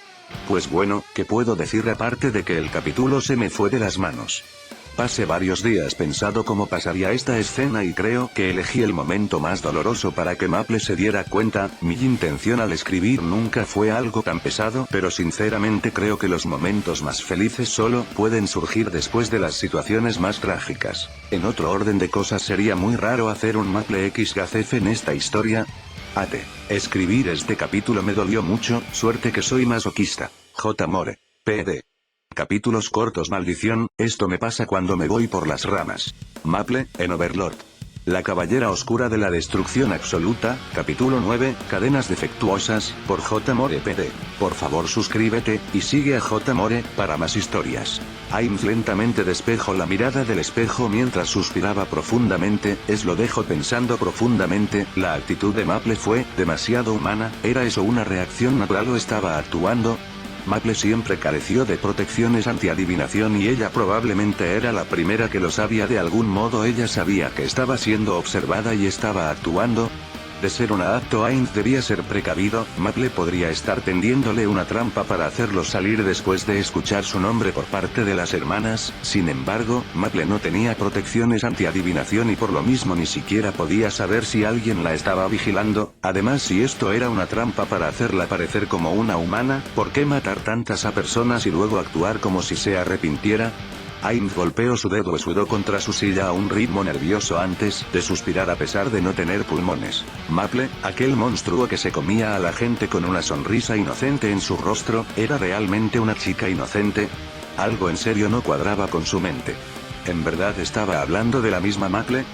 S1: Pues bueno, ¿qué puedo decir aparte de que el capítulo se me fue de las manos? Pasé varios días pensando cómo pasaría esta escena y creo que elegí el momento más doloroso para que Maple se diera cuenta. Mi intención al escribir nunca fue algo tan pesado, pero sinceramente creo que los momentos más felices solo pueden surgir después de las situaciones más trágicas. En otro orden de cosas sería muy raro hacer un Maple X Gazef en esta historia. Escribir este capítulo me dolió mucho, suerte que soy masoquista. J. More. P.D. Capítulos cortos. Maldición, esto me pasa cuando me voy por las ramas. Maple, en Overlord. La Caballera Oscura de la Destrucción Absoluta, capítulo 9, Cadenas Defectuosas, por J. More PD. Por favor suscríbete, y sigue a J. More, para más historias. Ainz lentamente despejó la mirada del espejo mientras suspiraba profundamente, lo dejó pensando profundamente, la actitud de Maple fue, demasiado humana, ¿era eso una reacción natural o estaba actuando? Maple siempre careció de protecciones anti-adivinación y ella probablemente era la primera que lo sabía. De algún modo ella sabía que estaba siendo observada y estaba actuando. De ser un acto, Ainz debía ser precavido. Maple podría estar tendiéndole una trampa para hacerlo salir después de escuchar su nombre por parte de las hermanas. Sin embargo, Maple no tenía protecciones anti-adivinación y por lo mismo ni siquiera podía saber si alguien la estaba vigilando. Además, si esto era una trampa para hacerla parecer como una humana, ¿por qué matar tantas a personas y luego actuar como si se arrepintiera? Ainz golpeó su dedo huesudo contra su silla a un ritmo nervioso antes de suspirar a pesar de no tener pulmones. Maple, aquel monstruo que se comía a la gente con una sonrisa inocente en su rostro, ¿era realmente una chica inocente? Algo en serio no cuadraba con su mente. ¿En verdad estaba hablando de la misma Maple?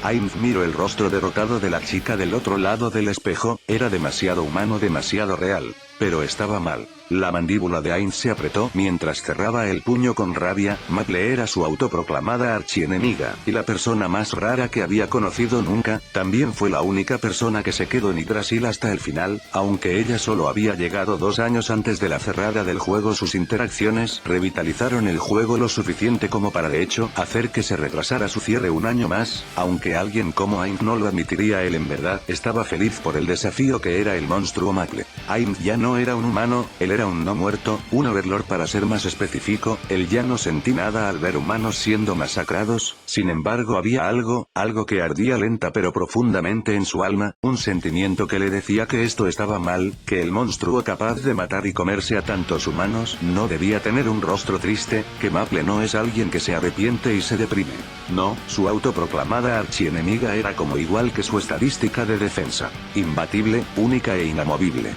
S1: Ainz miró el rostro derrotado de la chica del otro lado del espejo, era demasiado humano, demasiado real. Pero estaba mal. La mandíbula de Ainz se apretó mientras cerraba el puño con rabia. Maple era su autoproclamada archienemiga, y la persona más rara que había conocido nunca. También fue la única persona que se quedó en Yggdrasil hasta el final, aunque ella solo había llegado 2 años antes de la cerrada del juego. Sus interacciones revitalizaron el juego lo suficiente como para de hecho hacer que se retrasara su cierre 1 año más, aunque alguien como Ainz no lo admitiría. Él en verdad estaba feliz por el desafío que era el monstruo Maple. Ainz ya no era un humano, él era un no muerto, un overlord para ser más específico. Él ya no sentí nada al ver humanos siendo masacrados. Sin embargo había algo que ardía lenta pero profundamente en su alma, un sentimiento que le decía que esto estaba mal, que el monstruo capaz de matar y comerse a tantos humanos no debía tener un rostro triste, que Maple no es alguien que se arrepiente y se deprime. No, su autoproclamada archienemiga era como igual que su estadística de defensa, imbatible, única e inamovible.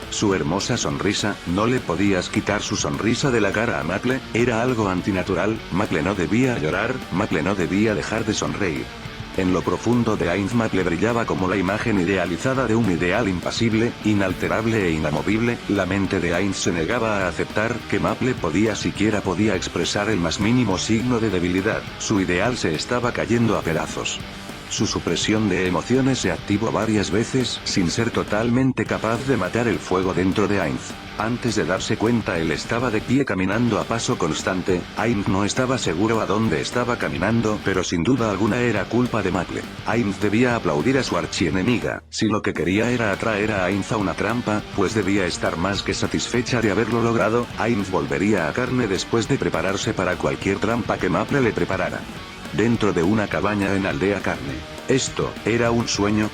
S1: Su hermosa sonrisa, no le podías quitar su sonrisa de la cara a Maple, era algo antinatural. Maple no debía llorar, Maple no debía dejar de sonreír. En lo profundo de Ainz, Maple brillaba como la imagen idealizada de un ideal impasible, inalterable e inamovible. La mente de Ainz se negaba a aceptar que Maple siquiera podía expresar el más mínimo signo de debilidad. Su ideal se estaba cayendo a pedazos. Su supresión de emociones se activó varias veces sin ser totalmente capaz de matar el fuego dentro de Ainz. Antes de darse cuenta él estaba de pie caminando a paso constante. Ainz no estaba seguro a dónde estaba caminando, pero sin duda alguna era culpa de Maple. Ainz debía aplaudir a su archienemiga. Si lo que quería era atraer a Ainz a una trampa, pues debía estar más que satisfecha de haberlo logrado. Ainz volvería a carne después de prepararse para cualquier trampa que Maple le preparara. Dentro de una cabaña en Aldea Carne. ¿Esto era un sueño?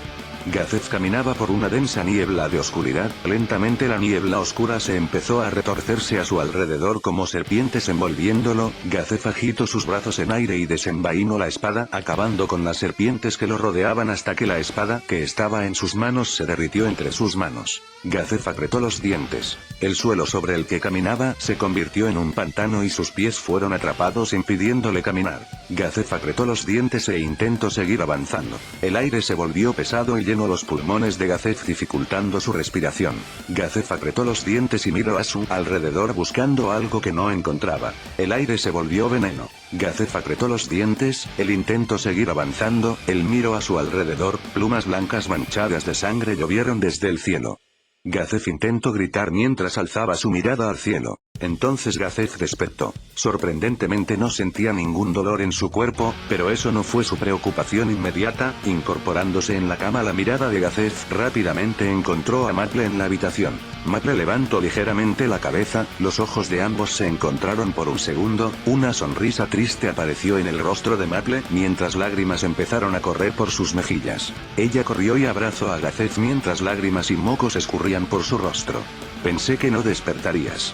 S1: Gazef caminaba por una densa niebla de oscuridad. Lentamente la niebla oscura se empezó a retorcerse a su alrededor como serpientes envolviéndolo. Gazef agitó sus brazos en aire y desenvainó la espada, acabando con las serpientes que lo rodeaban hasta que la espada que estaba en sus manos se derritió entre sus manos. Gazef apretó los dientes. El suelo sobre el que caminaba se convirtió en un pantano y sus pies fueron atrapados impidiéndole caminar. Gazef apretó los dientes e intentó seguir avanzando. El aire se volvió pesado y llenó los pulmones de Gazef dificultando su respiración. Gazef apretó los dientes y miró a su alrededor buscando algo que no encontraba. El aire se volvió veneno. Gazef apretó los dientes, él intentó seguir avanzando, él miró a su alrededor, plumas blancas manchadas de sangre llovieron desde el cielo. Gazef intentó gritar mientras alzaba su mirada al cielo. Entonces Gazef despertó. Sorprendentemente no sentía ningún dolor en su cuerpo, pero eso no fue su preocupación inmediata. Incorporándose en la cama, la mirada de Gazef rápidamente encontró a Maple en la habitación. Maple levantó ligeramente la cabeza, los ojos de ambos se encontraron por un segundo, una sonrisa triste apareció en el rostro de Maple, mientras lágrimas empezaron a correr por sus mejillas. Ella corrió y abrazó a Gazef mientras lágrimas y mocos escurrían por su rostro. Pensé que no despertarías.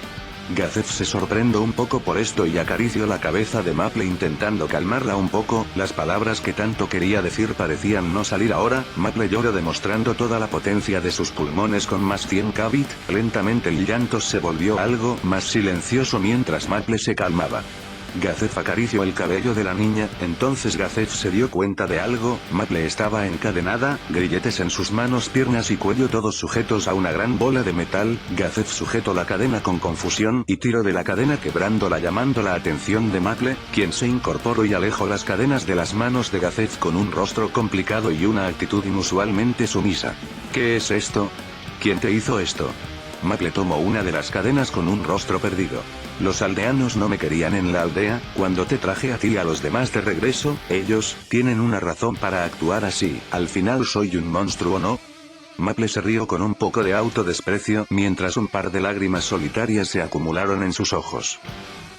S1: Gazef se sorprendió un poco por esto y acarició la cabeza de Maple intentando calmarla un poco. Las palabras que tanto quería decir parecían no salir ahora. Maple lloró demostrando toda la potencia de sus pulmones con más 100 kbit. Lentamente el llanto se volvió algo más silencioso mientras Maple se calmaba. Gazef acarició el cabello de la niña, entonces Gazef se dio cuenta de algo, Maple estaba encadenada, grilletes en sus manos, piernas y cuello todos sujetos a una gran bola de metal. Gazef sujetó la cadena con confusión y tiró de la cadena quebrándola, llamando la atención de Maple, quien se incorporó y alejó las cadenas de las manos de Gazef con un rostro complicado y una actitud inusualmente sumisa. ¿Qué es esto? ¿Quién te hizo esto? Maple tomó una de las cadenas con un rostro perdido. Los aldeanos no me querían en la aldea, cuando te traje a ti y a los demás de regreso, ellos, tienen una razón para actuar así, al final soy un monstruo, ¿no? Maple se rió con un poco de autodesprecio, mientras un par de lágrimas solitarias se acumularon en sus ojos.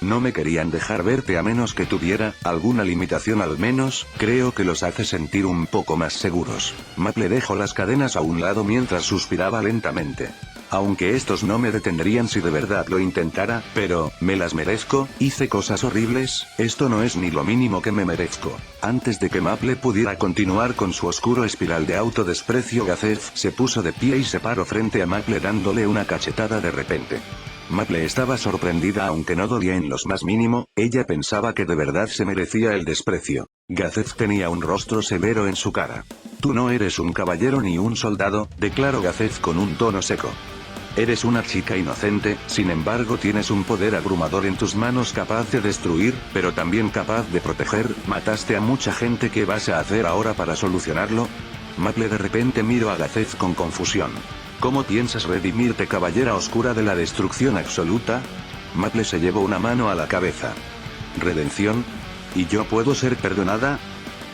S1: No me querían dejar verte a menos que tuviera alguna limitación, al menos, creo que los hace sentir un poco más seguros. Maple dejó las cadenas a un lado mientras suspiraba lentamente. Aunque estos no me detendrían si de verdad lo intentara, pero, me las merezco, hice cosas horribles, esto no es ni lo mínimo que me merezco. Antes de que Maple pudiera continuar con su oscuro espiral de autodesprecio, Gazef se puso de pie y se paró frente a Maple dándole una cachetada de repente. Maple estaba sorprendida aunque no dolía en lo más mínimo, ella pensaba que de verdad se merecía el desprecio. Gazef tenía un rostro severo en su cara. Tú no eres un caballero ni un soldado, declaró Gazef con un tono seco. Eres una chica inocente, sin embargo tienes un poder abrumador en tus manos capaz de destruir, pero también capaz de proteger. Mataste a mucha gente, ¿qué vas a hacer ahora para solucionarlo? Maple de repente miró a Gazef con confusión. ¿Cómo piensas redimirte, caballera oscura de la destrucción absoluta? Maple se llevó una mano a la cabeza. ¿Redención? ¿Y yo puedo ser perdonada?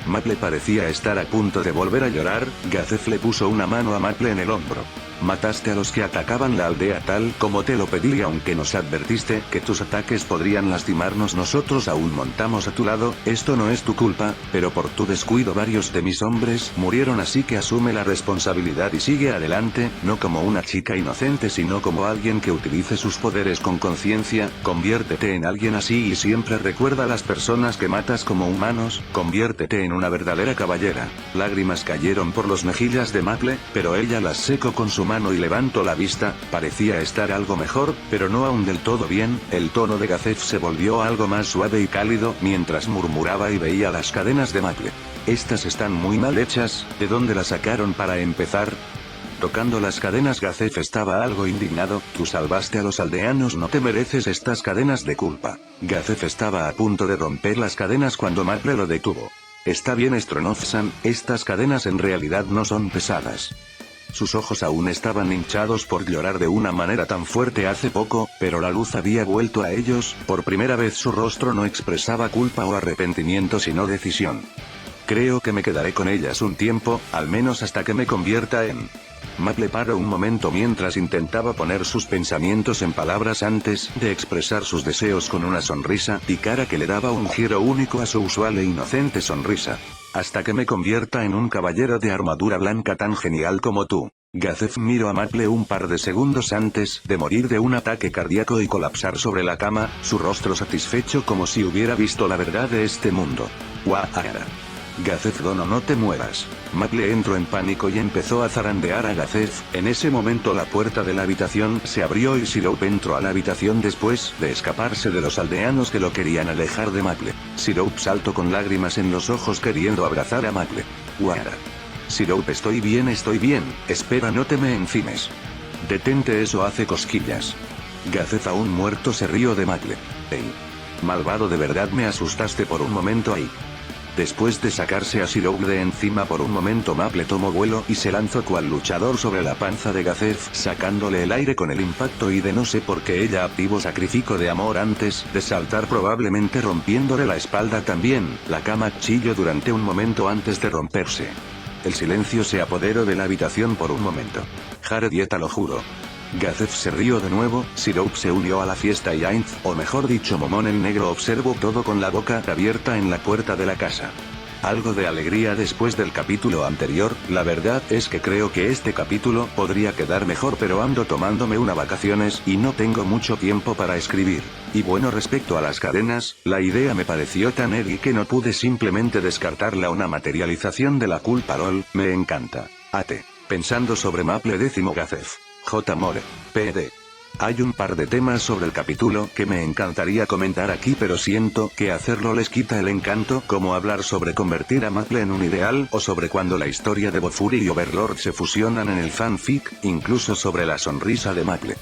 S1: Maple parecía estar a punto de volver a llorar. Gazef le puso una mano a Maple en el hombro. Mataste a los que atacaban la aldea tal como te lo pedí, y aunque nos advertiste que tus ataques podrían lastimarnos, nosotros aún montamos a tu lado. Esto no es tu culpa, pero por tu descuido varios de mis hombres murieron, así que asume la responsabilidad y sigue adelante, no como una chica inocente sino como alguien que utilice sus poderes con conciencia. Conviértete en alguien así y siempre recuerda a las personas que matas como humanos, conviértete en una verdadera caballera. Lágrimas cayeron por las mejillas de Maple, pero ella las secó con su mano y levantó la vista. Parecía estar algo mejor, pero no aún del todo bien. El tono de Gazef se volvió algo más suave y cálido, mientras murmuraba y veía las cadenas de Maple. Estas están muy mal hechas, ¿de dónde las sacaron para empezar? Tocando las cadenas, Gazef estaba algo indignado. Tú salvaste a los aldeanos, no te mereces estas cadenas de culpa. Gazef estaba a punto de romper las cadenas cuando Maple lo detuvo. Está bien, Stronov-san, estas cadenas en realidad no son pesadas. Sus ojos aún estaban hinchados por llorar de una manera tan fuerte hace poco, pero la luz había vuelto a ellos. Por primera vez su rostro no expresaba culpa o arrepentimiento sino decisión. Creo que me quedaré con ellas un tiempo, al menos hasta que me convierta en... Maple paró un momento mientras intentaba poner sus pensamientos en palabras antes de expresar sus deseos con una sonrisa y cara que le daba un giro único a su usual e inocente sonrisa. Hasta que me convierta en un caballero de armadura blanca tan genial como tú. Gazef miró a Maple un par de segundos antes de morir de un ataque cardíaco y colapsar sobre la cama, su rostro satisfecho como si hubiera visto la verdad de este mundo. ¡Guau! Gazef, no te muevas. Maple entró en pánico y empezó a zarandear a Gazef. En ese momento la puerta de la habitación se abrió y Siroop entró a la habitación después de escaparse de los aldeanos que lo querían alejar de Maple. Siroop saltó con lágrimas en los ojos queriendo abrazar a Maple. ¡Guara! Siroop, estoy bien, espera, no te me encimes. Detente, eso hace cosquillas. Gazef, aún muerto, se rió de Maple. ¡Ey! Malvado, de verdad me asustaste por un momento ahí. Después de sacarse a Siroop de encima por un momento, Maple tomó vuelo y se lanzó cual luchador sobre la panza de Gazef, sacándole el aire con el impacto y de no sé por qué ella activó sacrificio de amor antes de saltar, probablemente rompiéndole la espalda también. La cama chilló durante un momento antes de romperse. El silencio se apoderó de la habitación por un momento. Jaredieta, lo juro. Gazef se rió de nuevo. Siroop se unió a la fiesta y Ainz, o mejor dicho Momón el negro, observó todo con la boca abierta en la puerta de la casa. Algo de alegría después del capítulo anterior. La verdad es que creo que este capítulo podría quedar mejor, pero ando tomándome unas vacaciones y no tengo mucho tiempo para escribir. Y bueno, respecto a las cadenas, la idea me pareció tan edgy que no pude simplemente descartarla. Una materialización de la culpa, lol, me encanta. Pensando sobre Maple, décimo Gazef. J. More. P.D. Hay un par de temas sobre el capítulo que me encantaría comentar aquí, pero siento que hacerlo les quita el encanto, como hablar sobre convertir a Maple en un ideal, o sobre cuando la historia de Bofuri y Overlord se fusionan en el fanfic, incluso sobre la sonrisa de Maple.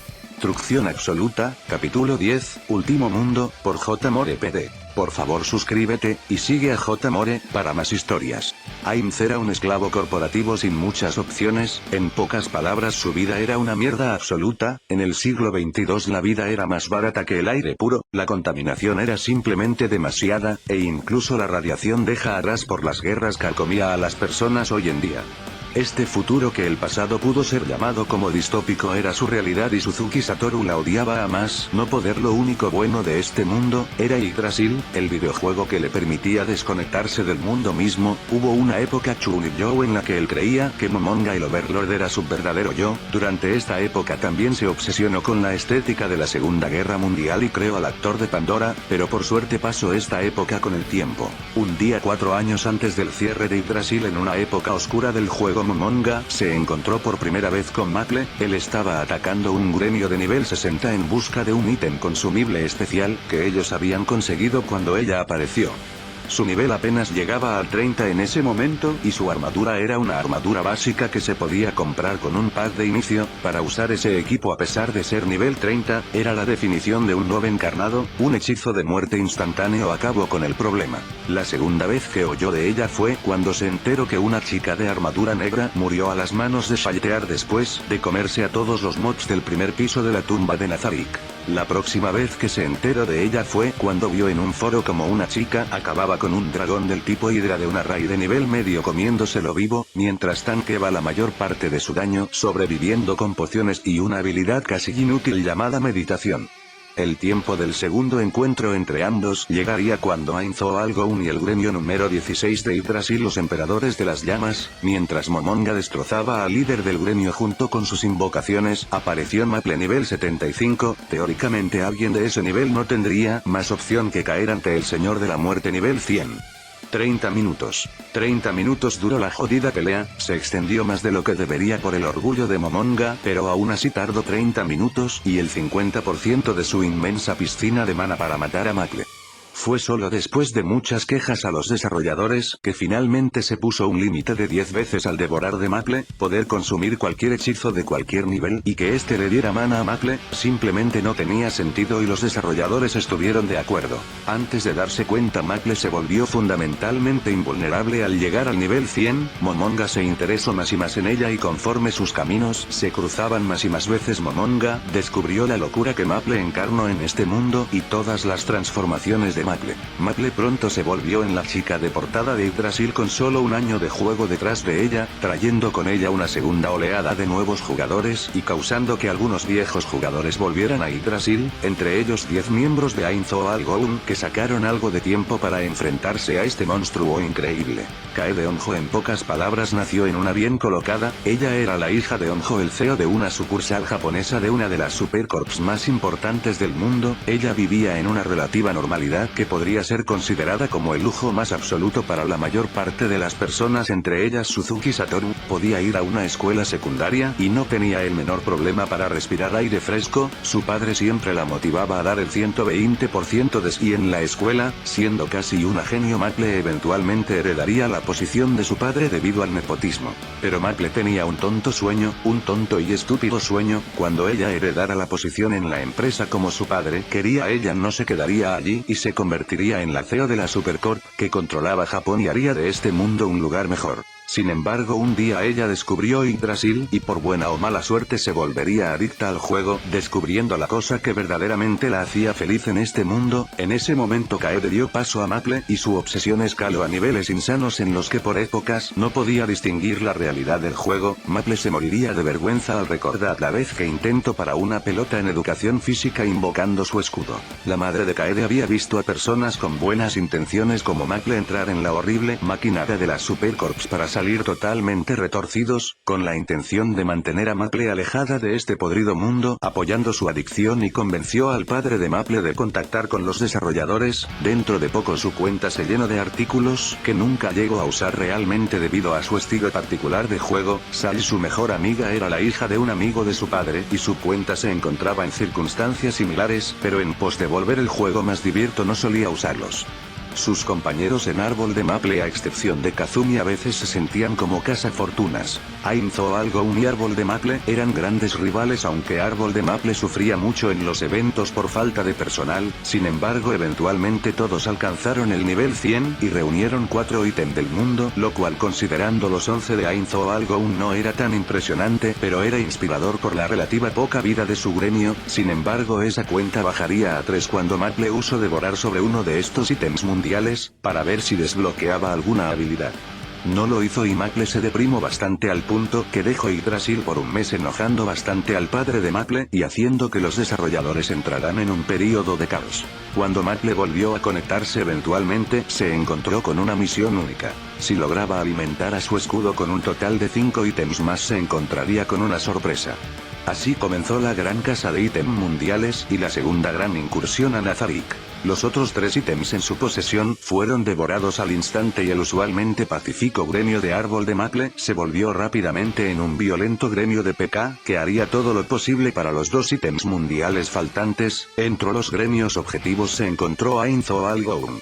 S1: Destrucción absoluta, capítulo 10, Último Mundo, por J. More PD. Por favor suscríbete, y sigue a J. More, para más historias. Ainz era un esclavo corporativo sin muchas opciones, en pocas palabras su vida era una mierda absoluta. En el siglo XXII la vida era más barata que el aire puro, la contaminación era simplemente demasiada, e incluso la radiación deja a ras por las guerras carcomía a las personas hoy en día. Este futuro que el pasado pudo ser llamado como distópico era su realidad y Suzuki Satoru la odiaba a más no poder. Lo único bueno de este mundo era Yggdrasil, el videojuego que le permitía desconectarse del mundo mismo. Hubo una época Chun-Li-Yo en la que él creía que Momonga el Overlord era su verdadero yo. Durante esta época también se obsesionó con la estética de la Segunda Guerra Mundial y creó al actor de Pandora, pero por suerte pasó esta época con el tiempo. Un día 4 años antes del cierre de Yggdrasil, en una época oscura del juego, Momonga se encontró por primera vez con Maple. Él estaba atacando un gremio de nivel 60 en busca de un ítem consumible especial que ellos habían conseguido cuando ella apareció. Su nivel apenas llegaba al 30 en ese momento, y su armadura era una armadura básica que se podía comprar con un pack de inicio. Para usar ese equipo a pesar de ser nivel 30, era la definición de un nuevo encarnado. Un hechizo de muerte instantáneo acabó con el problema. La segunda vez que oyó de ella fue cuando se enteró que una chica de armadura negra murió a las manos de Shaltear después de comerse a todos los mobs del primer piso de la tumba de Nazarik. La próxima vez que se enteró de ella fue cuando vio en un foro como una chica acababa con un dragón del tipo Hidra de una raíz de nivel medio comiéndoselo vivo, mientras tanqueaba la mayor parte de su daño sobreviviendo con pociones y una habilidad casi inútil llamada meditación. El tiempo del segundo encuentro entre ambos llegaría cuando Ainz Algoun y el gremio número 16 de Yggdrasil, los emperadores de las llamas, mientras Momonga destrozaba al líder del gremio junto con sus invocaciones, apareció Maple nivel 75, teóricamente alguien de ese nivel no tendría más opción que caer ante el Señor de la Muerte nivel 100. 30 minutos. 30 minutos duró la jodida pelea, se extendió más de lo que debería por el orgullo de Momonga, pero aún así tardó 30 minutos y el 50% de su inmensa piscina de mana para matar a Maple. Fue solo después de muchas quejas a los desarrolladores que finalmente se puso un límite de 10 veces al devorar de Maple, poder consumir cualquier hechizo de cualquier nivel y que este le diera mana a Maple. Simplemente no tenía sentido y los desarrolladores estuvieron de acuerdo. Antes de darse cuenta, Maple se volvió fundamentalmente invulnerable al llegar al nivel 100, Momonga se interesó más y más en ella y conforme sus caminos se cruzaban más y más veces, Momonga descubrió la locura que Maple encarnó en este mundo y todas las transformaciones de Maple. Maple pronto se volvió en la chica de portada de Yggdrasil con solo un año de juego detrás de ella, trayendo con ella una segunda oleada de nuevos jugadores y causando que algunos viejos jugadores volvieran a Yggdrasil, entre ellos 10 miembros de Ainz Algoun que sacaron algo de tiempo para enfrentarse a este monstruo increíble. Kaede Onjo, en pocas palabras, nació en una bien colocada. Ella era la hija de Onjo, el CEO de una sucursal japonesa de una de las supercorps más importantes del mundo. Ella vivía en una relativa normalidad que podría ser considerada como el lujo más absoluto para la mayor parte de las personas, entre ellas Suzuki Satoru. Podía ir a una escuela secundaria y no tenía el menor problema para respirar aire fresco. Su padre siempre la motivaba a dar el 120% de sí en la escuela, siendo casi una genio. Maple eventualmente heredaría la posición de su padre debido al nepotismo. Pero Maple tenía un tonto sueño, un tonto y estúpido sueño. Cuando ella heredara la posición en la empresa como su padre quería, ella no se quedaría allí y se convertiría en la CEO de la Supercorp, que controlaba Japón y haría de este mundo un lugar mejor. Sin embargo, un día ella descubrió Yggdrasil y por buena o mala suerte se volvería adicta al juego, descubriendo la cosa que verdaderamente la hacía feliz en este mundo. En ese momento Kaede dio paso a Maple y su obsesión escaló a niveles insanos en los que por épocas no podía distinguir la realidad del juego. Maple se moriría de vergüenza al recordar la vez que intentó para una pelota en educación física invocando su escudo. La madre de Kaede había visto a personas con buenas intenciones como Maple entrar en la horrible maquinaria de las Supercorps para salir totalmente retorcidos, con la intención de mantener a Maple alejada de este podrido mundo, apoyando su adicción, y convenció al padre de Maple de contactar con los desarrolladores. Dentro de poco su cuenta se llenó de artículos que nunca llegó a usar realmente debido a su estilo particular de juego. Sally, su mejor amiga, era la hija de un amigo de su padre, y su cuenta se encontraba en circunstancias similares, pero en pos de volver el juego más divertido no solía usarlos. Sus compañeros en Árbol de Maple, a excepción de Kazumi, a veces se sentían como cazafortunas. Ainzo Algoun y Árbol de Maple eran grandes rivales, aunque Árbol de Maple sufría mucho en los eventos por falta de personal. Sin embargo, eventualmente todos alcanzaron el nivel 100 y reunieron 4 ítems del mundo, lo cual, considerando los 11 de Ainzo Algoun, no era tan impresionante, pero era inspirador por la relativa poca vida de su gremio. Sin embargo, esa cuenta bajaría a 3 cuando Maple usó devorar sobre uno de estos ítems mundiales para ver si desbloqueaba alguna habilidad. No lo hizo y Maple se deprimó bastante, al punto que dejó Yggdrasil por un mes, enojando bastante al padre de Maple y haciendo que los desarrolladores entraran en un período de caos. Cuando Maple volvió a conectarse eventualmente, se encontró con una misión única. Si lograba alimentar a su escudo con un total de 5 ítems más, se encontraría con una sorpresa. Así comenzó la gran casa de ítems mundiales y la segunda gran incursión a Nazarick. Los otros 3 ítems en su posesión fueron devorados al instante y el usualmente pacífico gremio de Árbol de Maple se volvió rápidamente en un violento gremio de PK, que haría todo lo posible para los 2 ítems mundiales faltantes. Entre los gremios objetivos se encontró Ainzo Algoun.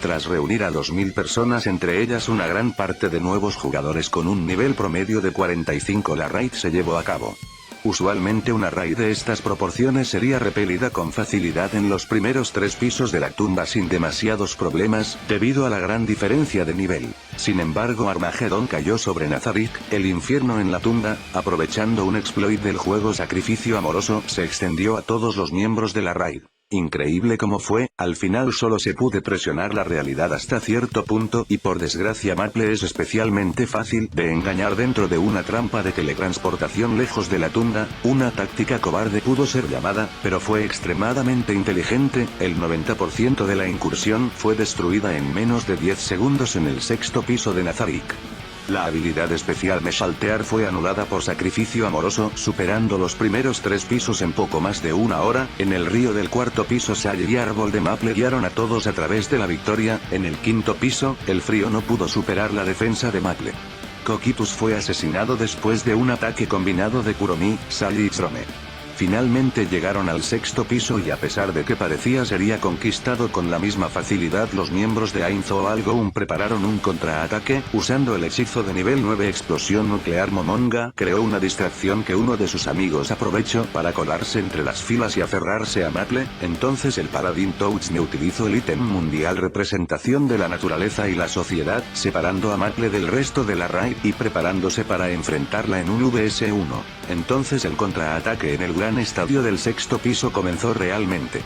S1: Tras reunir a 2000 personas, entre ellas una gran parte de nuevos jugadores con un nivel promedio de 45, la raid se llevó a cabo. Usualmente una raid de estas proporciones sería repelida con facilidad en los primeros 3 pisos de la tumba sin demasiados problemas, debido a la gran diferencia de nivel. Sin embargo, Armagedón cayó sobre Nazarick, el infierno en la tumba. Aprovechando un exploit del juego Sacrificio Amoroso, se extendió a todos los miembros de la raid. Increíble como fue, al final solo se pudo presionar la realidad hasta cierto punto, y por desgracia Maple es especialmente fácil de engañar dentro de una trampa de teletransportación lejos de la tumba. Una táctica cobarde pudo ser llamada, pero fue extremadamente inteligente. El 90% de la incursión fue destruida en menos de 10 segundos en el 6º piso de Nazarick. La habilidad especial Meshaltear fue anulada por Sacrificio Amoroso, superando los primeros 3 pisos en poco más de una hora. En el río del 4º piso, Sally y Árbol de Maple guiaron a todos a través de la victoria. En el 5º piso, el frío no pudo superar la defensa de Maple. Cocytus fue asesinado después de un ataque combinado de Kuromi, Sally y Chrome. Finalmente llegaron al 6º piso y, a pesar de que parecía sería conquistado con la misma facilidad, los miembros de Ainzo Algoun prepararon un contraataque. Usando el hechizo de nivel 9 Explosión Nuclear, Momonga creó una distracción que uno de sus amigos aprovechó para colarse entre las filas y aferrarse a Maple. Entonces el Paladín Touchne utilizó el ítem mundial Representación de la Naturaleza y la Sociedad, separando a Maple del resto de la raid y preparándose para enfrentarla en un vs1. Entonces el contraataque en el gran estadio del 6º piso comenzó realmente.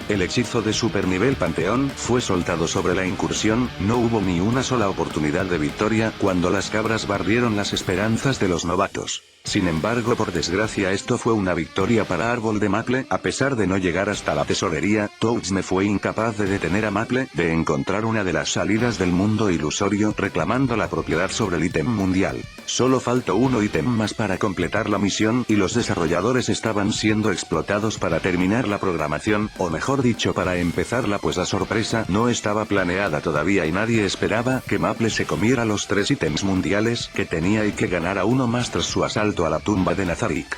S1: El hechizo de super nivel Panteón fue soltado sobre la incursión. No hubo ni una sola oportunidad de victoria cuando las cabras barrieron las esperanzas de los novatos. Sin embargo, por desgracia, esto fue una victoria para Árbol de Maple. A pesar de no llegar hasta la tesorería, Touchne fue incapaz de detener a Maple de encontrar una de las salidas del mundo ilusorio, reclamando la propiedad sobre el ítem mundial. Solo faltó un ítem más para completar la misión, y los desarrolladores estaban siendo explotados para terminar la programación, o mejor dicho, para empezarla, pues la sorpresa no estaba planeada todavía y nadie esperaba que Maple se comiera los 3 ítems mundiales que tenía y que ganara uno más tras su asalto a la tumba de Nazarick.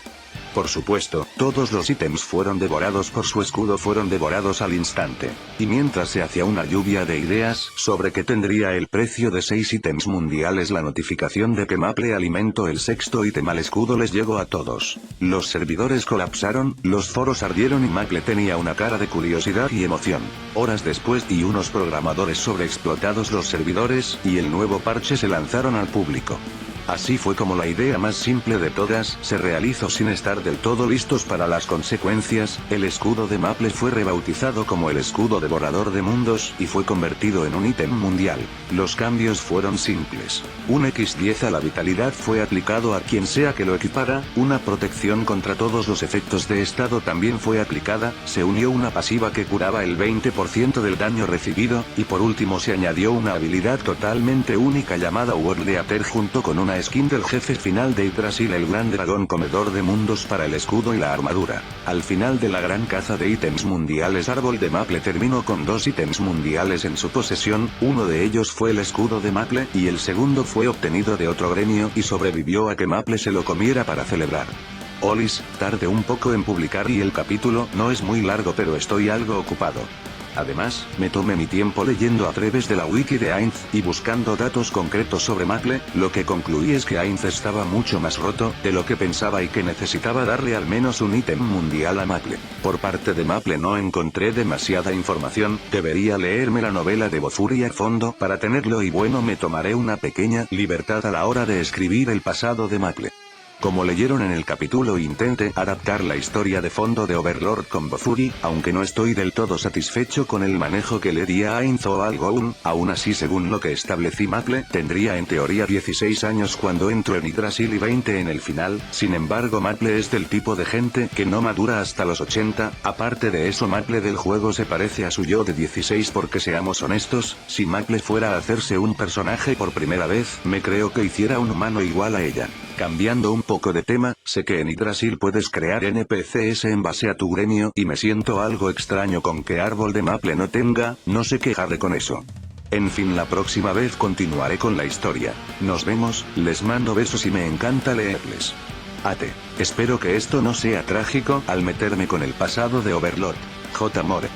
S1: Por supuesto, todos los ítems fueron devorados por su escudo, fueron devorados al instante. Y mientras se hacía una lluvia de ideas sobre que tendría el precio de 6 ítems mundiales, la notificación de que Maple alimentó el 6º ítem al escudo les llegó a todos. Los servidores colapsaron, los foros ardieron y Maple tenía una cara de curiosidad y emoción. Horas después, y unos programadores sobreexplotados los servidores y el nuevo parche se lanzaron al público. Así fue como la idea más simple de todas se realizó sin estar del todo listos para las consecuencias. El escudo de Maple fue rebautizado como el escudo devorador de mundos y fue convertido en un ítem mundial. Los cambios fueron simples. Un X10 a la vitalidad fue aplicado a quien sea que lo equipara, una protección contra todos los efectos de estado también fue aplicada, se unió una pasiva que curaba el 20% del daño recibido, y por último se añadió una habilidad totalmente única llamada World Eater junto con una skin del jefe final de Yggdrasil, el gran dragón comedor de mundos para el escudo y la armadura. Al final de la gran caza de ítems mundiales, Árbol de Maple terminó con 2 ítems mundiales en su posesión, uno de ellos fue el escudo de Maple y el segundo fue obtenido de otro gremio y sobrevivió a que Maple se lo comiera para celebrar. Olis, tardé un poco en publicar y el capítulo no es muy largo pero estoy algo ocupado. Además, me tomé mi tiempo leyendo a través de la wiki de Ainz, y buscando datos concretos sobre Maple, lo que concluí es que Ainz estaba mucho más roto de lo que pensaba y que necesitaba darle al menos un ítem mundial a Maple. Por parte de Maple no encontré demasiada información, debería leerme la novela de Bofuri a fondo para tenerlo y bueno, me tomaré una pequeña libertad a la hora de escribir el pasado de Maple. Como leyeron en el capítulo, intenté adaptar la historia de fondo de Overlord con Bofuri, aunque no estoy del todo satisfecho con el manejo que le di a Ainz o Algoun. Aún así, según lo que establecí, Maple tendría en teoría 16 años cuando entró en Yggdrasil y 20 en el final. Sin embargo, Maple es del tipo de gente que no madura hasta los 80, aparte de eso Maple del juego se parece a su yo de 16 porque seamos honestos, si Maple fuera a hacerse un personaje por primera vez, me creo que hiciera un humano igual a ella. Cambiando un poco de tema, sé que en Yggdrasil puedes crear NPCs en base a tu gremio y me siento algo extraño con que Árbol de Maple no tenga, no sé qué haré con eso. En fin, la próxima vez continuaré con la historia. Nos vemos, les mando besos y me encanta leerles. Ate. Espero que esto no sea trágico al meterme con el pasado de Overlord. J. More.